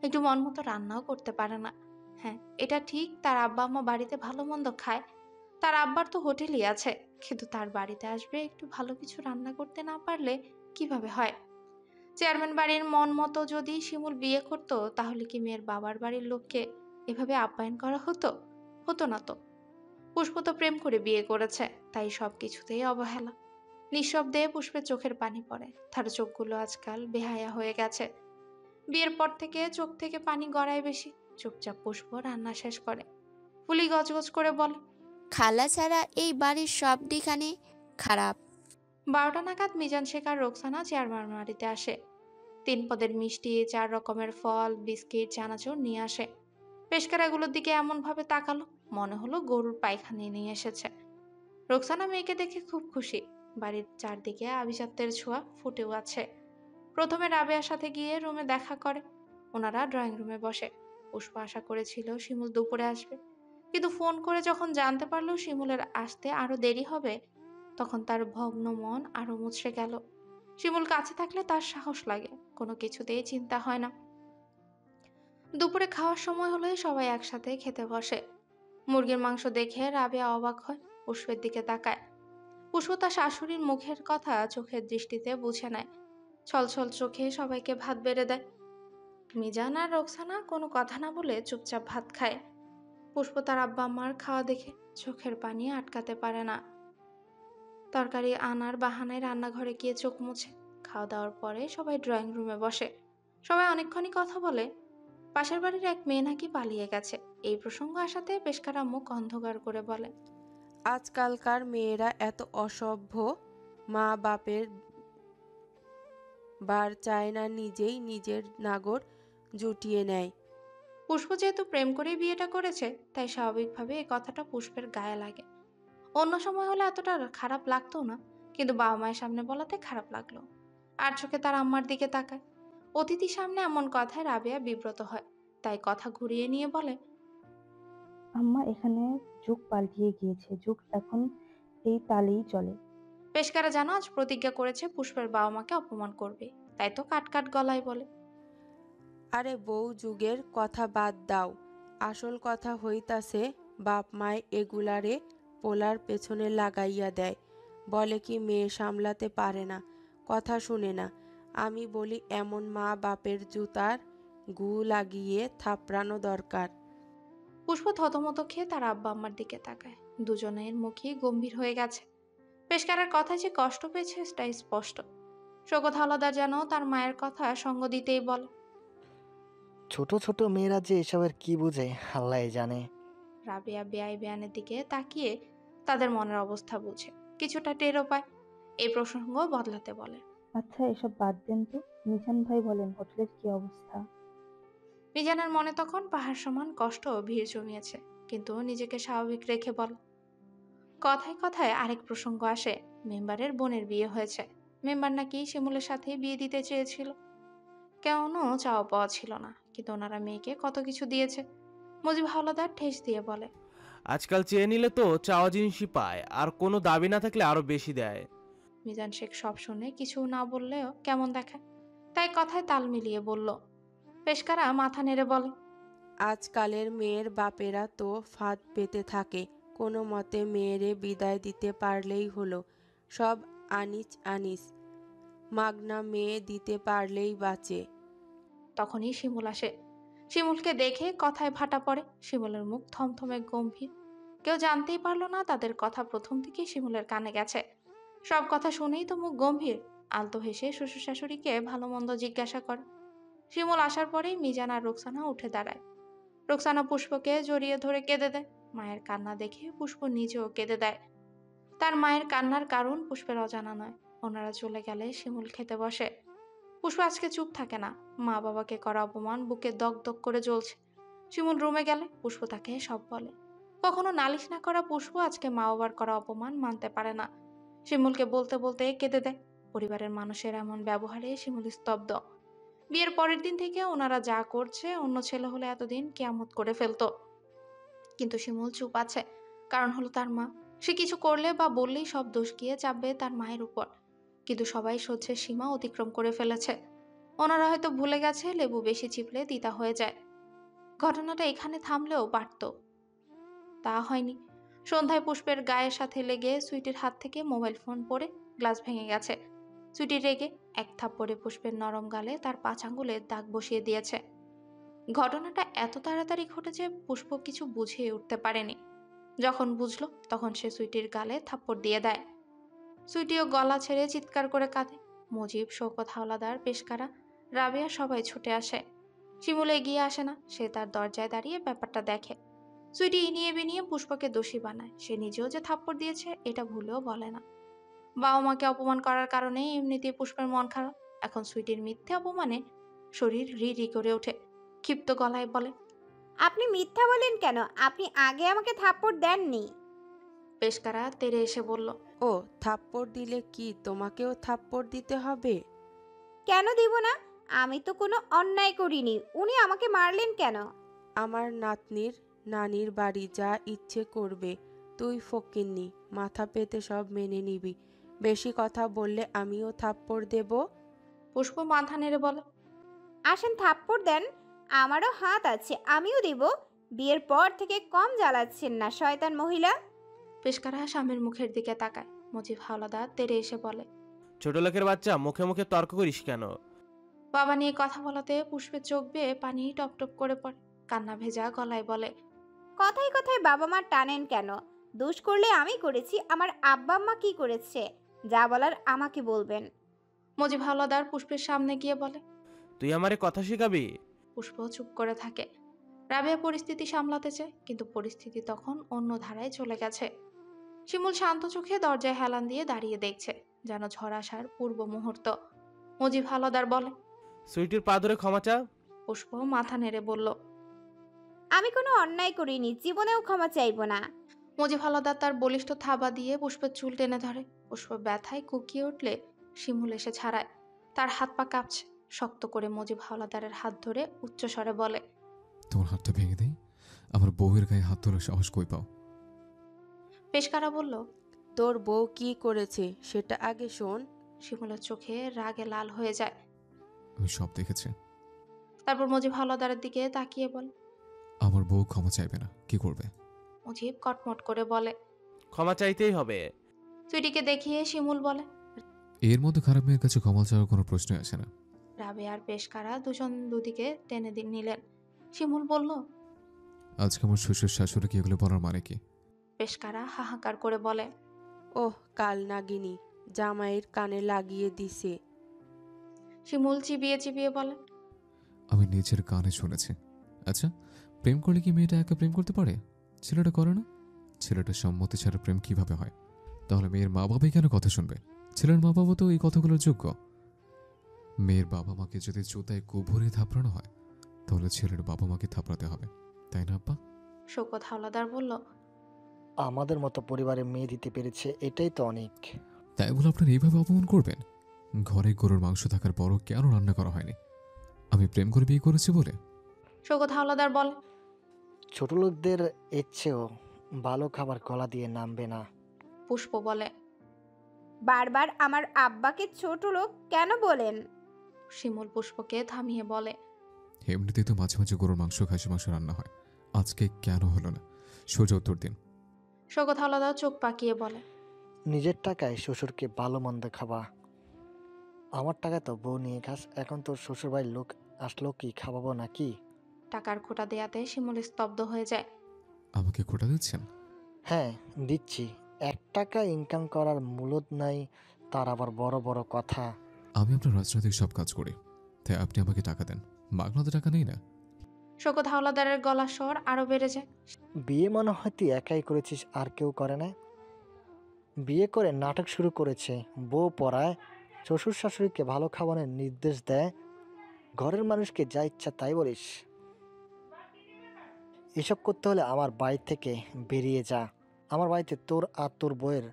একটু মন মতো রান্নাও করতে পারে না। হ্যাঁ, এটা ঠিক, তার আব্বা আম্মা বাড়িতে ভালো মন্দ খায়, তার আব্বার তো হোটেলই আছে, কিন্তু তার বাড়িতে আসবে একটু ভালো কিছু রান্না করতে না পারলে কিভাবে হয়? চেয়ারম্যান বাড়ির মন মতো যদি শিমুল বিয়ে করত, তাহলে কি মেয়ের বাবার বাড়ির লোককে এভাবে আপ্যায়ন করা হতো? হতো না তো। পুষ্প তো প্রেম করে বিয়ে করেছে, তাই সবকিছুতেই অবহেলা। নিঃশব্দে পুষ্পের চোখের পানি পড়ে। তার চোখগুলো আজকাল বেহায়া হয়ে গেছে। বিয়ের পর থেকে চোখ থেকে পানি গড়ায় বেশি। চুপচাপ পুষ্প রান্না শেষ করে। ফুলি গজগজ করে বলে, খালা ছাড়া এই বাড়ির সব দিখানে খারাপ। 12টা নাগাদ মিজান শেখ আর রোকসানা চেয়ারম্যান বাড়িতে আসে। 3 পদের মিষ্টি, 4 রকমের ফল, বিস্কিট, চানাচুর নিয়ে আসে। পেশকার এগুলোর দিকে এমন ভাবে তাকালো, মনে হলো গরুর পায়খানা নিয়ে এসেছে। রোকসানা মেয়েকে দেখে খুব খুশি। বাড়ির চারদিকে আভিজাত্যের ছোঁয়া ফুটেও আছে। প্রথমে রাবেয়ার সাথে গিয়ে রুমে দেখা করে। ওনারা ড্রয়িং রুমে বসে। পুষ্প আশা করেছিল শিমুল দুপুরে আসবে, কিন্তু ফোন করে যখন জানতে পারলো শিমুলের আসতে আরো দেরি হবে, তখন তার ভগ্ন মন আরো মুচড়ে গেল। শিমুল কাছে থাকলে তার সাহস লাগে, কোনো কিছুতেই চিন্তা হয় না। দুপুরে খাওয়ার সময় হলে সবাই একসাথে খেতে বসে। মুরগির মাংস দেখে রাবেয়া অবাক হয়, পুষ্পের দিকে তাকায়। পুষ্প তার শাশুড়ির মুখের কথা চোখের দৃষ্টিতে বুঝে নেয়। ছলছল চোখে সবাইকে ভাত বেড়ে দেয়। মিজান আর রোকসানা কোনো কথা না বলে চুপচাপ ভাত খায়। পুষ্প তার আব্বা আম্মার খাওয়া দেখে চোখের পানি আটকাতে পারে না। তরকারি আনার বাহানায় রান্নাঘরে গিয়ে চোখ মুছে। খাওয়া দাওয়ার পরে সবাই ড্রয়িং রুমে বসে। সবাই অনেকক্ষণই কথা বলে। পাশের বাড়ির এক মেয়ে নাকি পালিয়ে গেছে। এই প্রসঙ্গ আসাতে পেশকারা মুখ অন্ধকার করে বলে, আজকালকার মেয়েরা এত অসভ্য, মা বাপের বার চায় না, নিজেই নিজের নাগর জুটিয়ে নেয়। পুষ্প যেহেতু প্রেম করেই বিয়েটা করেছে, তাই স্বাভাবিকভাবে এই কথাটা পুষ্পের গায়ে লাগে। অন্য সময় হলে এতটা খারাপ লাগতো না, কিন্তু বাবা মায়ের সামনে বলাতে খারাপ লাগলো। আর চোখে তার আম্মার দিকে তাকায়। অতিথির সামনে এমন কথায় রাবেয়া বিব্রত হয়, তাই কথা ঘুরিয়ে নিয়ে বলে, আম্মা, এখানে যুগ পাল্টিয়ে গিয়েছে, যুগ এখন এই তালেই চলে। পেশকারা যেন আজ প্রতিজ্ঞা করেছে পুষ্পের বাবা মাকে অপমান করবে, তাই তো কাট কাট গলায় বলে, আরে বউ, যুগের কথা বাদ দাও, আসল কথা হইতাছে বাপ মায় এগুলারে পোলার পেছনে লাগাইয়া দেয়। বলে কি মেয়ে সামলাতে পারে না, কথা শুনে না। আমি বলি এমন মা বাপের জুতার গু লাগিয়ে থাপড়ানো দরকার। পুষ্প থতমত খেয়ে তার আব্বা আম্মার দিকে তাকায়। দুজনের মুখই গম্ভীর হয়ে গেছে। পেশকারের কথায় যে কষ্ট পেয়েছে সেটাই স্পষ্ট। শওকত হাওলাদার যেন তার মায়ের কথা সঙ্গ দিতেই বলে, ছোট ছোট মেয়েরা যে এসবের কি বুঝে আল্লাহ জানে। রাবেয়া বেআই বেয়ানের দিকে তাকিয়ে তাদের মনের অবস্থা বুঝে, কিছুটা টেরও পায়। এই প্রসঙ্গ বদলাতে বলে, আচ্ছা, এসব বাদ দেন তো। মিজান ভাই বলেন, হোটেলের কি অবস্থা? মিজানের মনে তখন পাহাড় সমান কষ্ট ও ভিড় জমিয়েছে, কিন্তু নিজেকে স্বাভাবিক রেখে বল, কথায় কথায় আরেক প্রসঙ্গ আসে। মেম্বারের বোনের বিয়ে হয়েছে। মেম্বার নাকি শিমুলের সাথে বিয়ে দিতে চেয়েছিল। কেন চাওয়া পাওয়া ছিল না, কিন্তু ওনারা মেয়েকে কত কিছু দিয়েছে। মুজিব হাওলাদার ঠেস দিয়ে বলে, আজকাল চেয়ে নিলে তো চাওয়া জিনিসই পায়, আর কোনো দাবি না থাকলে আরো বেশি দেয়। মিজান শেখ সব শুনে কিছু না বললেও কেমন দেখায়, তাই কথায় তাল মিলিয়ে বলল। পেশকারা মাথা নেড়ে বলে, আজকালের মেয়ের বাপেরা তো ফাঁদ পেতে থাকে, কোনো মতে মেয়েরে বিদায় দিতে পারলেই হলো। সব আনিস আনিস, মাগনা মেয়ে দিতে পারলেই বাঁচে। তখনই শিমুল আসে। শিমুলকে দেখে কথায় ভাটা পড়ে। শিমুলের মুখ থমথমে গম্ভীর। কেউ জানতেই পারলো না তাদের কথা প্রথম থেকেই শিমুলের কানে গেছে। সব কথা শুনেই তো মুখ গম্ভীর। আলতো হেসে শ্বশুর শাশুড়িকে ভালো মন্দ জিজ্ঞাসা করে। শিমুল আসার পরেই মিজান আর রোকসানা উঠে দাঁড়ায়। রোকসানা পুষ্পকে জড়িয়ে ধরে কেঁদে দেয়। মায়ের কান্না দেখে পুষ্প নিজেও কেঁদে দেয়। তার মায়ের কান্নার কারণ পুষ্পের অজানা নয়। ওনারা চলে গেলে শিমুল খেতে বসে। পুষ্প আজকে চুপ থাকে না। মা বাবাকে করা অপমান বুকে দগ দগ করে জ্বলছে। শিমুল রুমে গেলে পুষ্প তাকে সব বলে। কখনো নালিশ না করা পুষ্প আজকে মা বাবার করা অপমান মানতে পারে না। শিমুলকে বলতে বলতে কেঁদে দেয়। পরিবারের মানুষের এমন ব্যবহারে শিমুল স্তব্ধ। বিয়ের পরের দিন থেকে ওনারা যা করছে, অন্য ছেলে হলে এতদিন কিয়ামত করে ফেলতো। কিন্তু শিমুল চুপ আছে, কারণ হলো তার মা। সে কিছু করলে বা বললেই সব দোষ গিয়ে চাপবে তার মায়ের উপর। কিন্তু সবাই সহ্যের সীমা অতিক্রম করে ফেলেছে। ওনারা হয়তো ভুলে গেছে লেবু বেশি চিপলে তিতা হয়ে যায়। ঘটনাটা এখানে থামলেও পারত, তা হয়নি। সন্ধ্যায় পুষ্পের গায়ের সাথে লেগে সুইটির হাত থেকে মোবাইল ফোন পড়ে গ্লাস ভেঙে গেছে। সুইটি রেগে এক থাপ্পড়ে পুষ্পের নরম গালে তার 5 আঙ্গুলের দাগ বসিয়ে দিয়েছে। ঘটনাটা এত তাড়াতাড়ি ঘটেছে পুষ্প কিছু বুঝিয়ে উঠতে পারেনি। যখন বুঝলো তখন সে সুইটির গালে থাপ্পড় দিয়ে দেয়। সুইটিও গলা ছেড়ে চিৎকার করে কাঁদে। মুজিব, শওকত হাওলাদার, পেশকারা, রাবেয়া সবাই ছুটে আসে। শিমুল এগিয়ে আসে না, সে তার দরজায় দাঁড়িয়ে ব্যাপারটা দেখে। সুইটি ইনিয়ে বিনিয়ে পুষ্পকে দোষী বানায়। সে নিজেও যে থাপ্পড় দিয়েছে এটা ভুলেও বলে না। বাবা মাকে অপমান করার কারণে এমনিতেই পুষ্পের মন খারাপ। এখন সুইটির মিথ্যে অপমানে শরীর রি রি করে ওঠে। ক্ষিপ্ত গলায় বলে, আপনি মিথ্যা বলেন কেন? আপনি আগে আমাকে থাপ্পড় দেননি। পেশকারা তেড়ে এসে বলল, ও থাপ্পড় দিলে কি তোমাকেও থাপ্পড় দিতে হবে? কেন দিব না? আমি তো কোনো অন্যায় করিনি, উনি আমাকে মারলেন কেন? আমার নাতনির নানির বাড়ি, যা ইচ্ছে করবে। তুই ফকিন্নি, মাথা পেতে সব মেনে নিবি। বেশি কথা বললে আমিও থাপ্পড় দেব। পুষ্প মাথা নেড়ে বলে, আসেন থাপ্পড় দেন, আমারও হাত আছে, আমিও দিব। বিয়ের পর থেকে কম জ্বালাচ্ছেন না শয়তান মহিলা। পেশকারা স্বামীর মুখের দিকে তাকায়। মুজিব হাওলাদার তেড়ে এসে বলে, ছোট লোকের বাচ্চা, মুখে মুখে তর্ক করিস কেন? বাবা নিয়ে কথা বলাতে পুষ্পের চোখ বেয়ে পানি টপ টপ করে পড়ে। কান্না ভেজা গলায় বলে, কথায় কথায় বাবা মা টানেন কেন? দোষ করলে আমি করেছি, আমার আব্বা আম্মা কি করেছে? যা বলার আমাকে বলবেন। মুজিব হাওলাদার পুষ্পের সামনে গিয়ে বলে। তুই আমারে কথা শিখাবি? পুষ্প চুপ করে থাকে। রাবেয়া পরিস্থিতি সামলাতে চায়, কিন্তু পরিস্থিতি তখন অন্য ধারায় চলে গেছে। শিমুল শান্ত চোখে দরজায় হেলান দিয়ে দাঁড়িয়ে দেখছে, যেন ঝড় আসার পূর্ব মুহূর্ত। মুজিব হাওলাদার বলে, সুইটির পা ধরে ক্ষমা চা। পুষ্প মাথা নেড়ে বলল, আমি কোনো অন্যায় করিনি, জীবনেও ক্ষমা চাইব না। মুজিব হাওলাদার তার বলিষ্ঠ থাবা দিয়ে পুষ্পের চুল টেনে ধরে। পুষ্প ব্যথায় কুকিয়ে উঠলে শিমুল এসে ছাড়ায়। তার হাত পা কাঁপছে। শক্ত করে মুজিব হাওলাদারের হাত ধরে উচ্চস্বরে বলে, তোমার হাতটা ভেঙে দেই? আমার বউয়ের গায়ে হাত তোলার সাহস কই পাও? পেশকারা বলল, তোর বউ কি করেছে সেটা আগে শোন। শিমুলের চোখে রাগে লাল হয়ে যায়। আমি সব দেখেছি। তারপর মুজিব হাওলাদারের দিকে তাকিয়ে বলে, আমার বউ ক্ষমা চাইবে না, কি করবে? মুজিব কটমট করে বলে, ক্ষমা চাইতেই হবে। সুইটিকে দেখিয়ে শিমুল বলে, এর মধ্যে খারাপ মেয়ের কাছে ক্ষমা চাওয়ার কোনো প্রশ্নই আসে না। রাবেয়া আর পেশকারা দুজন দুদিকে টেনে নিলেন। শিমুল বলল, আজকে আমার শ্বশুর শাশুড়ি কি এগুলো বলার মানে কি? পেশকারা হাহাকার করে বলে, ওহ কাল নাগিনী, জামাইয়ের কানে লাগিয়ে দিছে। শিমুল চিবিয়ে চিবিয়ে বলে, আমি নিজের কানে শুনেছি। আচ্ছা, প্রেম করলে কি মেয়েটা একা প্রেম করতে পারে? ছেলেটা করে না? ছেলেটার সম্মতি ছাড়া প্রেম কিভাবে হয়? তাহলে মেয়ের মা বাবাই কেন কথা শুনবে? ছেলের মা বাবা তো এই কথাগুলোর যোগ্য। মেয়ের বাবা মাকে যদি জুতায় কুভরে থাপড়ানো হয়, তাহলে ছেলের বাবা মাকে থাপড়াতে হবে, তাই না আব্বা? শওকত হাওলাদার বলল, আমাদের মতো পরিবারে মেয়ে দিতে পেরেছে, এটাই তো অনেক। তাই বলে আপনার এইভাবে অপমান করবেন? ঘরে গরুর মাংস থাকার পরও কেন রান্না করা হয়নি? আমি প্রেম করে বিয়ে করেছি বলে? শওকত হাওলাদার বলে, ছোট লোকদের ইচ্ছেও ভালো খাবার গলা দিয়ে নামবে না। পুষ্প বলে, বারবার আমার আব্বাকে ছোট লোক কেন বলেন? শিমুল পুষ্পকে থামিয়ে বলে, এমনিতেই তো মাঝে মাঝে গরুর মাংস, খাসি মাংস রান্না হয়, আজকে কেন হলো না? সোজা উত্তর দিন। শওকত হাওলাদার চোখ পাকিয়ে বলে, নিজের টাকায় শ্বশুরকে ভালো মন্দ খাওয়া। আমার টাকা তো বউ নিয়ে খাস, এখন তোর শ্বশুরবাড়ির লোক আসলো কি খাওয়াবো নাকি? টাকার খোটা দেয়াতে শিমুল স্তব্ধ হয়ে যায়। আমাকে খোটা দিচ্ছেন? হ্যাঁ দিচ্ছি। 1 টাকা ইনকাম করার মূলত নাই, তার আবার বড় বড় কথা। আমি আপনার রাজনৈতিক সব কাজ করি, তাই আপনি আমাকে টাকা দেন। মাগনাতে টাকা নেই না। শওকত হাওলাদারের গলার স্বর আরো বেড়ে যায়। বিয়ে মনে হয় তুই একাই করেছিস, আর কেউ করে না? বিয়ে করে নাটক শুরু করেছে, বউ পড়ায়, শ্বশুর শাশুড়িকে ভালো খাবারের নির্দেশ দেয়, ঘরের মানুষকে যা ইচ্ছা তাই বলিস। এসব করতে হলে আমার বাড়ি থেকে বেরিয়ে যা। আমার বাড়িতে তোর আর তোর বউয়ের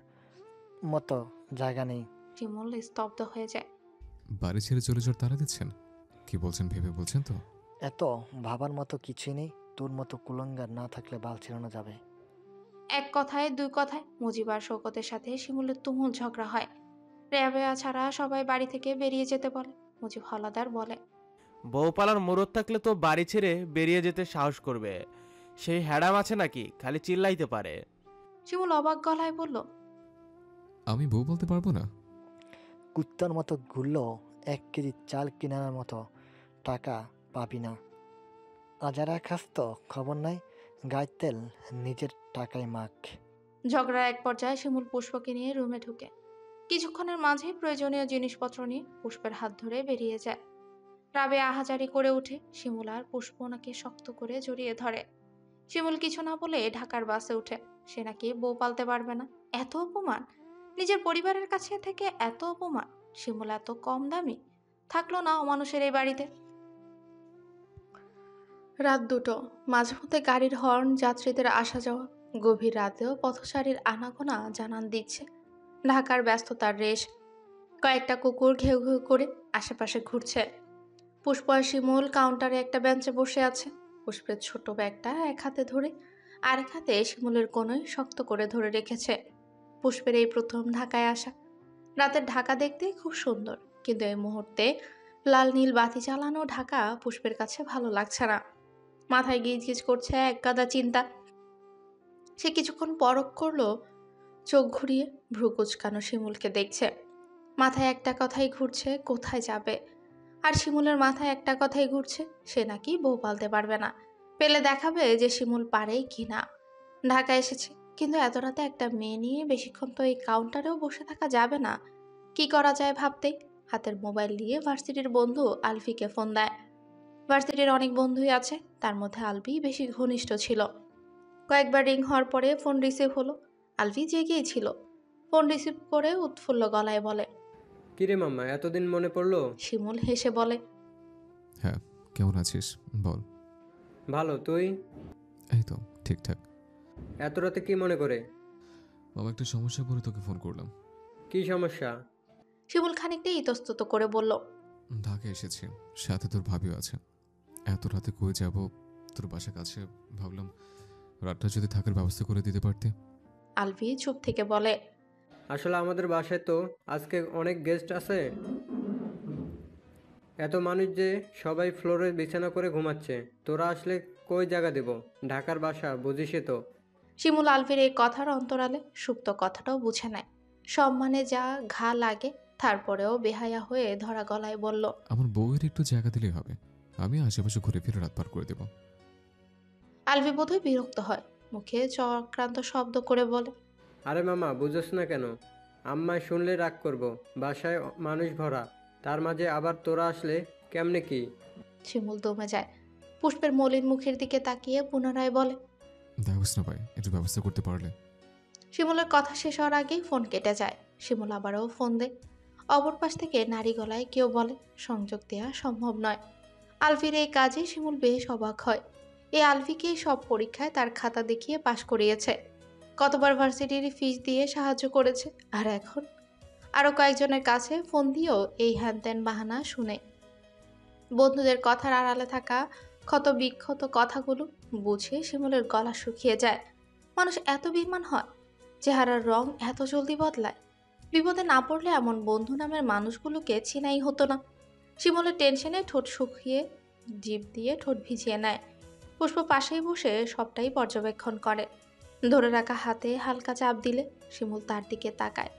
মতো জায়গা নেই। শিমুল স্তব্ধ হয়ে যায়। বাড়ি ছেড়ে চলে যাওয়ার তারা দিচ্ছেন? কি বলছেন ভেবে বলছেন তো? এত ভাবার মতো কিছুই নেই। তোর মতো কুলঙ্গার না থাকলে বাল ছিড়ানো যাবে। এক কথায় দুই কথায় মুজিব আর শওকতের সাথে শিমুলের তুমুল ঝগড়া হয়। রেবেয়া ছাড়া সবাই বাড়ি থেকে বেরিয়ে যেতে বলে। মুজিব হলাদার বলে, বউ পালার মুরত থাকলে তো বাড়ি ছেড়ে বেরিয়ে যেতে সাহস করবে। সেই হ্যাডাম আছে নাকি খালি চিল্লাইতে পারে? শিমুল অবাক গলায় বলল, আমি বউ বলতে পারবো না? কুত্তার মতো ঘুরলেও 1 কেজি চাল কেনার মতো টাকা পাবি না। আজারা খাস তো খবর নাই, গায়ের তেল নিজের টাকায় মাখ। ঝগড়ার এক পর্যায়ে শিমুল পুষ্পকে নিয়ে রুমে ঢুকে কিছুক্ষণের মাঝে প্রয়োজনীয় জিনিসপত্র নিয়ে পুষ্পের হাত ধরে বেরিয়ে যায়। রাবেয়া আহাজারি করে উঠে শিমুল আর পুষ্প ওনাকে শক্ত করে জড়িয়ে ধরে। শিমুল কিছু না বলে ঢাকার বাসে উঠে। সে নাকি বউ পালতে পারবে না। এত অপমান! নিজের পরিবারের কাছে থেকে এত অপমান! শিমুল এত কম দামি থাকলো না অমানুষের এই বাড়িতে। রাত 2টো। মাঝে মধ্যে গাড়ির হর্ন, যাত্রীদের আসা যাওয়া। গভীর রাতেও পথচারীর আনাগোনা জানান দিচ্ছে ঢাকার ব্যস্ততার রেশ। কয়েকটা কুকুর ঘেউ ঘেউ করে আশেপাশে ঘুরছে। পুষ্প আর শিমুল কাউন্টারে একটা বেঞ্চে বসে আছে। পুষ্পের ছোট ব্যাগটা এক হাতে ধরে আরেক হাতে শিমুলের কোনোই শক্ত করে ধরে রেখেছে। পুষ্পের এই প্রথম ঢাকায় আসা। রাতের ঢাকা দেখতে খুব সুন্দর, কিন্তু এই মুহূর্তে লাল নীল বাতি জ্বালানো ঢাকা পুষ্পের কাছে ভালো লাগছে না। মাথায় গিজ গিজ করছে এক গাদা চিন্তা। সে কিছুক্ষণ পরখ করলো, চোখ ঘুরিয়ে ভ্রু কুচকানো শিমুলকে দেখছে। মাথায় একটা কথাই ঘুরছে, কোথায় যাবে। আর শিমুলের মাথায় একটা কথাই ঘুরছে, সে নাকি বউ পালতে পারবে না। পেলে দেখাবে যে শিমুল পারে কি না। ঢাকা এসেছে, কিন্তু এত রাতে একটা মেয়ে নিয়ে বেশিক্ষণ তো এই কাউন্টারেও বসে থাকা যাবে না। কি করা যায় ভাবতেই হাতের মোবাইল দিয়ে ভার্সিটির বন্ধু আলফিকে ফোন দেয়। ভার্সিটির অনেক বন্ধুই আছে, তার মধ্যে আলফি বেশি ঘনিষ্ঠ ছিল। কয়েকবার রিং হওয়ার পরে ফোন রিসিভ হলো। আলফি জেগেই ছিল। ফোন রিসিভ করে উৎফুল্ল গলায় বলে, কিরে মাম্মা, এতদিন মনে পড়লো? শিমুল হেসে বলে, হ্যাঁ, কেমন আছিস বল। ভালো, তুই? এই তো ঠিকঠাক। এত রাতে কি মনে করে? বাবা, একটা সমস্যা পড়ে তোকে ফোন করলাম। কি সমস্যা? শিমুল খানিকটা ইতস্তত করে বলল, ঢাকা এসেছি, সাথে তোর ভাবিও আছে। এত রাতে কই যাব, তোর বাসা কাছে, ভাবলাম রাতটা যদি থাকার ব্যবস্থা করে দিতে পারতে। আলফি চুপ থেকে বলে, আসলে আমাদের বাসায় তো আজকে অনেক গেস্ট আছে। এত মানুষ যে সবাই ফ্লোরে বিছানা করে ঘুমাচ্ছে, তোরা আসলে কই জায়গা দেব? ঢাকার বাসা বুঝিসই তো। শিমুল আলফির এই কথার অন্তরালে সুপ্ত কথাটাও বুঝে নেয়। সম্মানে যা ঘা লাগে, তারপরেও বেহায়া হয়ে ধরা গলায় বলল, আমার বউয়ের একটু জায়গা দিলেই হবে, আমি আশেপাশে ঘুরে ফিরে রাত পার করে দেব। আলফি বোধহয় বিরক্ত হয়, মুখে চক্রান্ত শব্দ করে বলে, আরে মামা, বুঝোস না কেন? আম্মায় শুনলে রাগ করব। বাসায় মানুষ ভরা, তার মাঝে আবার তোরা আসলে কেমনে কি? শিমুল দমে যায়। পুষ্পের মলিন মুখের দিকে তাকিয়ে পুনরায় বলে, দেখোস না ভাই, একটু ব্যবস্থা করতে পারলে। শিমুলের কথা শেষ হওয়ার আগেই ফোন কেটে যায়। শিমুল আবারও ফোন দেয়। অপর পাশ থেকে নারী গলায় কেউ বলে, সংযোগ দেওয়া সম্ভব নয়। আলফির এই কাজে শিমুল বেশ অবাক হয়। এই আলফিকে সব পরীক্ষায় তার খাতা দেখিয়ে পাশ করিয়েছে, কতবার ভার্সিটির ফিস দিয়ে সাহায্য করেছে, আর এখন আরও কয়েকজনের কাছে ফোন দিয়েও এই হ্যান ত্যান বাহানা শুনে। বন্ধুদের কথার আড়ালে থাকা ক্ষত বিক্ষত কথাগুলো বুঝে শিমুলের গলা শুকিয়ে যায়। মানুষ এত বিমান হয়, চেহারার রং এত জলদি বদলায়। বিপদে না পড়লে এমন বন্ধু নামের মানুষগুলোকে চিনাই হতো না। শিমুলের টেনশনে ঠোঁট শুকিয়ে জিভ দিয়ে ঠোঁট ভিজিয়ে নেয়। পুষ্প পাশেই বসে সবটাই পর্যবেক্ষণ করে। ধরে রাখা হাতে হালকা চাপ দিলে শিমুল তার দিকে তাকায়।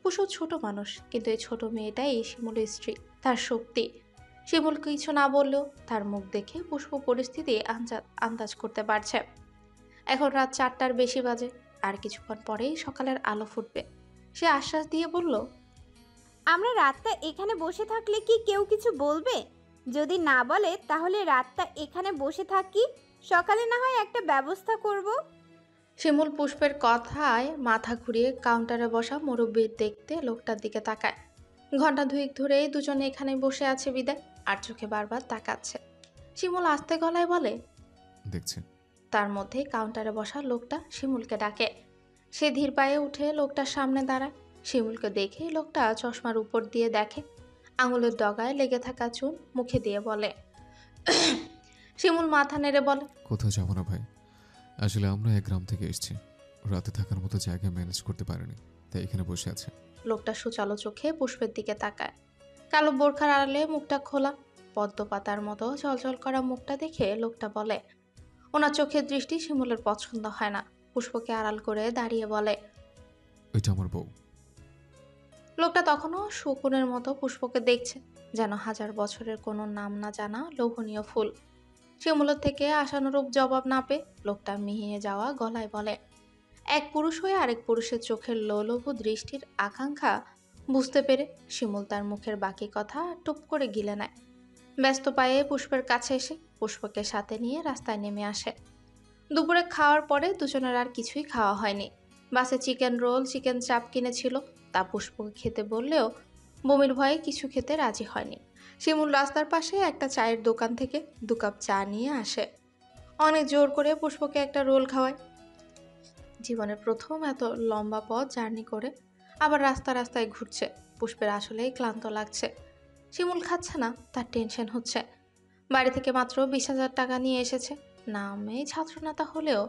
পুষ্প ছোট মানুষ, কিন্তু এই ছোট মেয়েটাই শিমুলের স্ত্রী, তার শক্তি। শিমুল কিছু না বললেও তার মুখ দেখে পুষ্প পরিস্থিতি আন্দাজ করতে পারছে। এখন রাত 4টার বেশি বাজে, আর কিছুক্ষণ পরেই সকালের আলো ফুটবে। সে আশ্বাস দিয়ে বলল, আমরা রাতটা এখানে বসে থাকলে কি কেউ কিছু বলবে? যদি না বলে তাহলে রাতটা এখানে বসে থাকি, সকালে না হয় একটা ব্যবস্থা করব। শিমুল পুষ্পের কথায় মাথা ঘুরিয়ে কাউন্টারে বসা মুরব্বির দেখতে লোকটার দিকে তাকায়। ঘন্টা দুয়েক ধরেই দুজনে এখানে বসে আছে বিদায়, আর চোখে বারবার তাকাচ্ছে। শিমুল আস্তে গলায় বলে, দেখছি। তার মধ্যে কাউন্টারে বসা লোকটা শিমুলকে ডাকে। সে ধীর পায়ে উঠে লোকটার সামনে দাঁড়ায়। শিমুলকে দেখে লোকটা চশমার উপর দিয়ে দেখে, আঙুলের ডগায় লেগে থাকা চুন মুখে দিয়ে বলে। শিমুল মাথা নেড়ে বলে, কোথাও যাবো না ভাই, আসলে আমরা এক গ্রাম থেকে এসেছি, রাতে থাকার মতো জায়গা ম্যানেজ করতে পারেনি, তাই এখানে বসে আছে। লোকটা সুচালো চোখে পুষ্পের দিকে তাকায়। কালো বোরখার আড়ালে মুখটা খোলা, পদ্ম পাতার মতো ঝলঝল করা মুখটা দেখে লোকটা বলে। ওনার চোখের দৃষ্টি শিমুলের পছন্দ হয় না। পুষ্পকে আড়াল করে দাঁড়িয়ে বলে, ওইটা আমার বউ। লোকটা তখনও শকুনের মতো পুষ্পকে দেখছে, যেন হাজার বছরের কোনো নাম না জানা লোভনীয় ফুল। শিমুলের থেকে আশানুরূপ জবাব না পেয়ে লোকটা মিহিয়ে যাওয়া গলায় বলে, এক পুরুষ হয়ে আরেক পুরুষের চোখের লোলভ দৃষ্টির আকাঙ্ক্ষা বুঝতে পেরে শিমুল তার মুখের বাকি কথা টুপ করে গিলে নেয়। ব্যস্ত পায়ে পুষ্পের কাছে এসে পুষ্পকে সাথে নিয়ে রাস্তায় নেমে আসে। দুপুরে খাওয়ার পরে দুজনের আর কিছুই খাওয়া হয়নি। বাসে চিকেন রোল, চিকেন চাপ কিনেছিল, তা পুষ্পকে খেতে বললেও বমির ভয়ে কিছু খেতে রাজি হয়নি। শিমুল রাস্তার পাশে একটা চায়ের দোকান থেকে 2 কাপ চা নিয়ে আসে। অনেক জোর করে পুষ্পকে একটা রোল খাওয়ায়। জীবনের প্রথম এত লম্বা পথ জার্নি করে আবার রাস্তায় ঘুরছে। পুষ্পের আসলেই ক্লান্ত লাগছে। শিমুল খাচ্ছে না, তার টেনশন হচ্ছে। বাড়ি থেকে মাত্র 20,000 টাকা নিয়ে এসেছে। নামে ছাত্রনেতা হলেও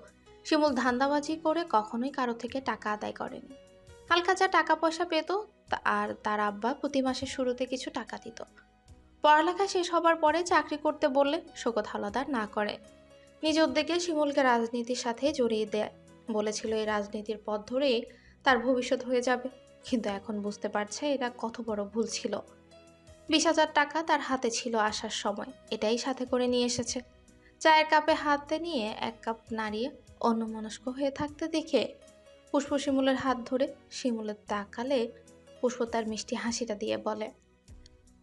শিমুল ধান্দাবাজি করে কখনোই কারো থেকে টাকা আদায় করেনি। হালকা যা টাকা পয়সা পেত আর তার আব্বা প্রতি মাসের শুরুতে কিছু টাকা দিত। পড়ালেখা শেষ হবার পরে চাকরি করতে বললে শওকত হাওলাদার না করে। নিজ উদ্যোগে শিমুলকে রাজনীতির সাথে জড়িয়ে দেয়। বলেছিল এই রাজনীতির পথ ধরেই তার ভবিষ্যৎ হয়ে যাবে, কিন্তু এখন বুঝতে পারছে এটা কত বড় ভুল ছিল। 20,000 টাকা তার হাতে ছিল আসার সময়, এটাই সাথে করে নিয়ে এসেছে। চায়ের কাপে হাতে নিয়ে 1 কাপ নাড়িয়ে অন্যমনস্ক হয়ে থাকতে দেখে পুষ্প শিমুলের হাত ধরে শিমুলের তাকালে পুষ্প তার মিষ্টি হাসিটা দিয়ে বলে,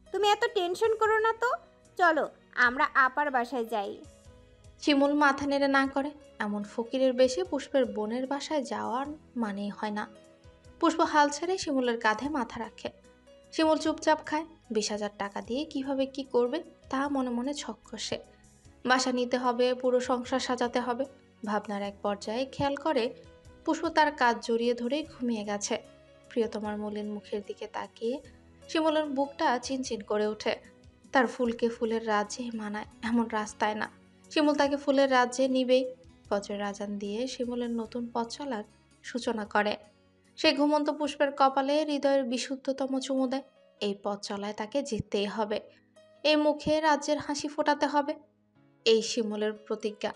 তুমি এত টেনশন করো না তো, চলো আমরা আপার বাসায় যাই। শিমুল মাথা নেড়ে না করে। এমন ফকিরের বেশে পুষ্পের বোনের বাসায় যাওয়ার মানেই হয় না। পুষ্প হাল ছেড়ে শিমুলের কাঁধে মাথা রাখে। শিমুল চুপচাপ খায়। 20,000 টাকা দিয়ে কিভাবে কি করবে তা মনে মনে ছক কষে। বাসা নিতে হবে, পুরো সংসার সাজাতে হবে। ভাবনার এক পর্যায়ে খেয়াল করে পুষ্প তার কাজ জড়িয়ে ধরেই ঘুমিয়ে গেছে। প্রিয়তমার মলিন মুখের দিকে তাকিয়ে শিমুলের বুকটা চিনচিন করে ওঠে। তার ফুলকে ফুলের রাজ্যে মানায় এমন রাস্তায় না। শিমুল তাকে ফুলের রাজ্যে নিবেই। ফজরের আজান দিয়ে শিমুলের নতুন পথ চলার সূচনা করে। সে ঘুমন্ত পুষ্পের কপালে হৃদয়ের বিশুদ্ধতম চুমু দেয়। এই পথ চলায় তাকে জিততেই হবে। এই মুখে রাজ্যের হাসি ফোটাতে হবে, এই শিমুলের প্রতিজ্ঞা।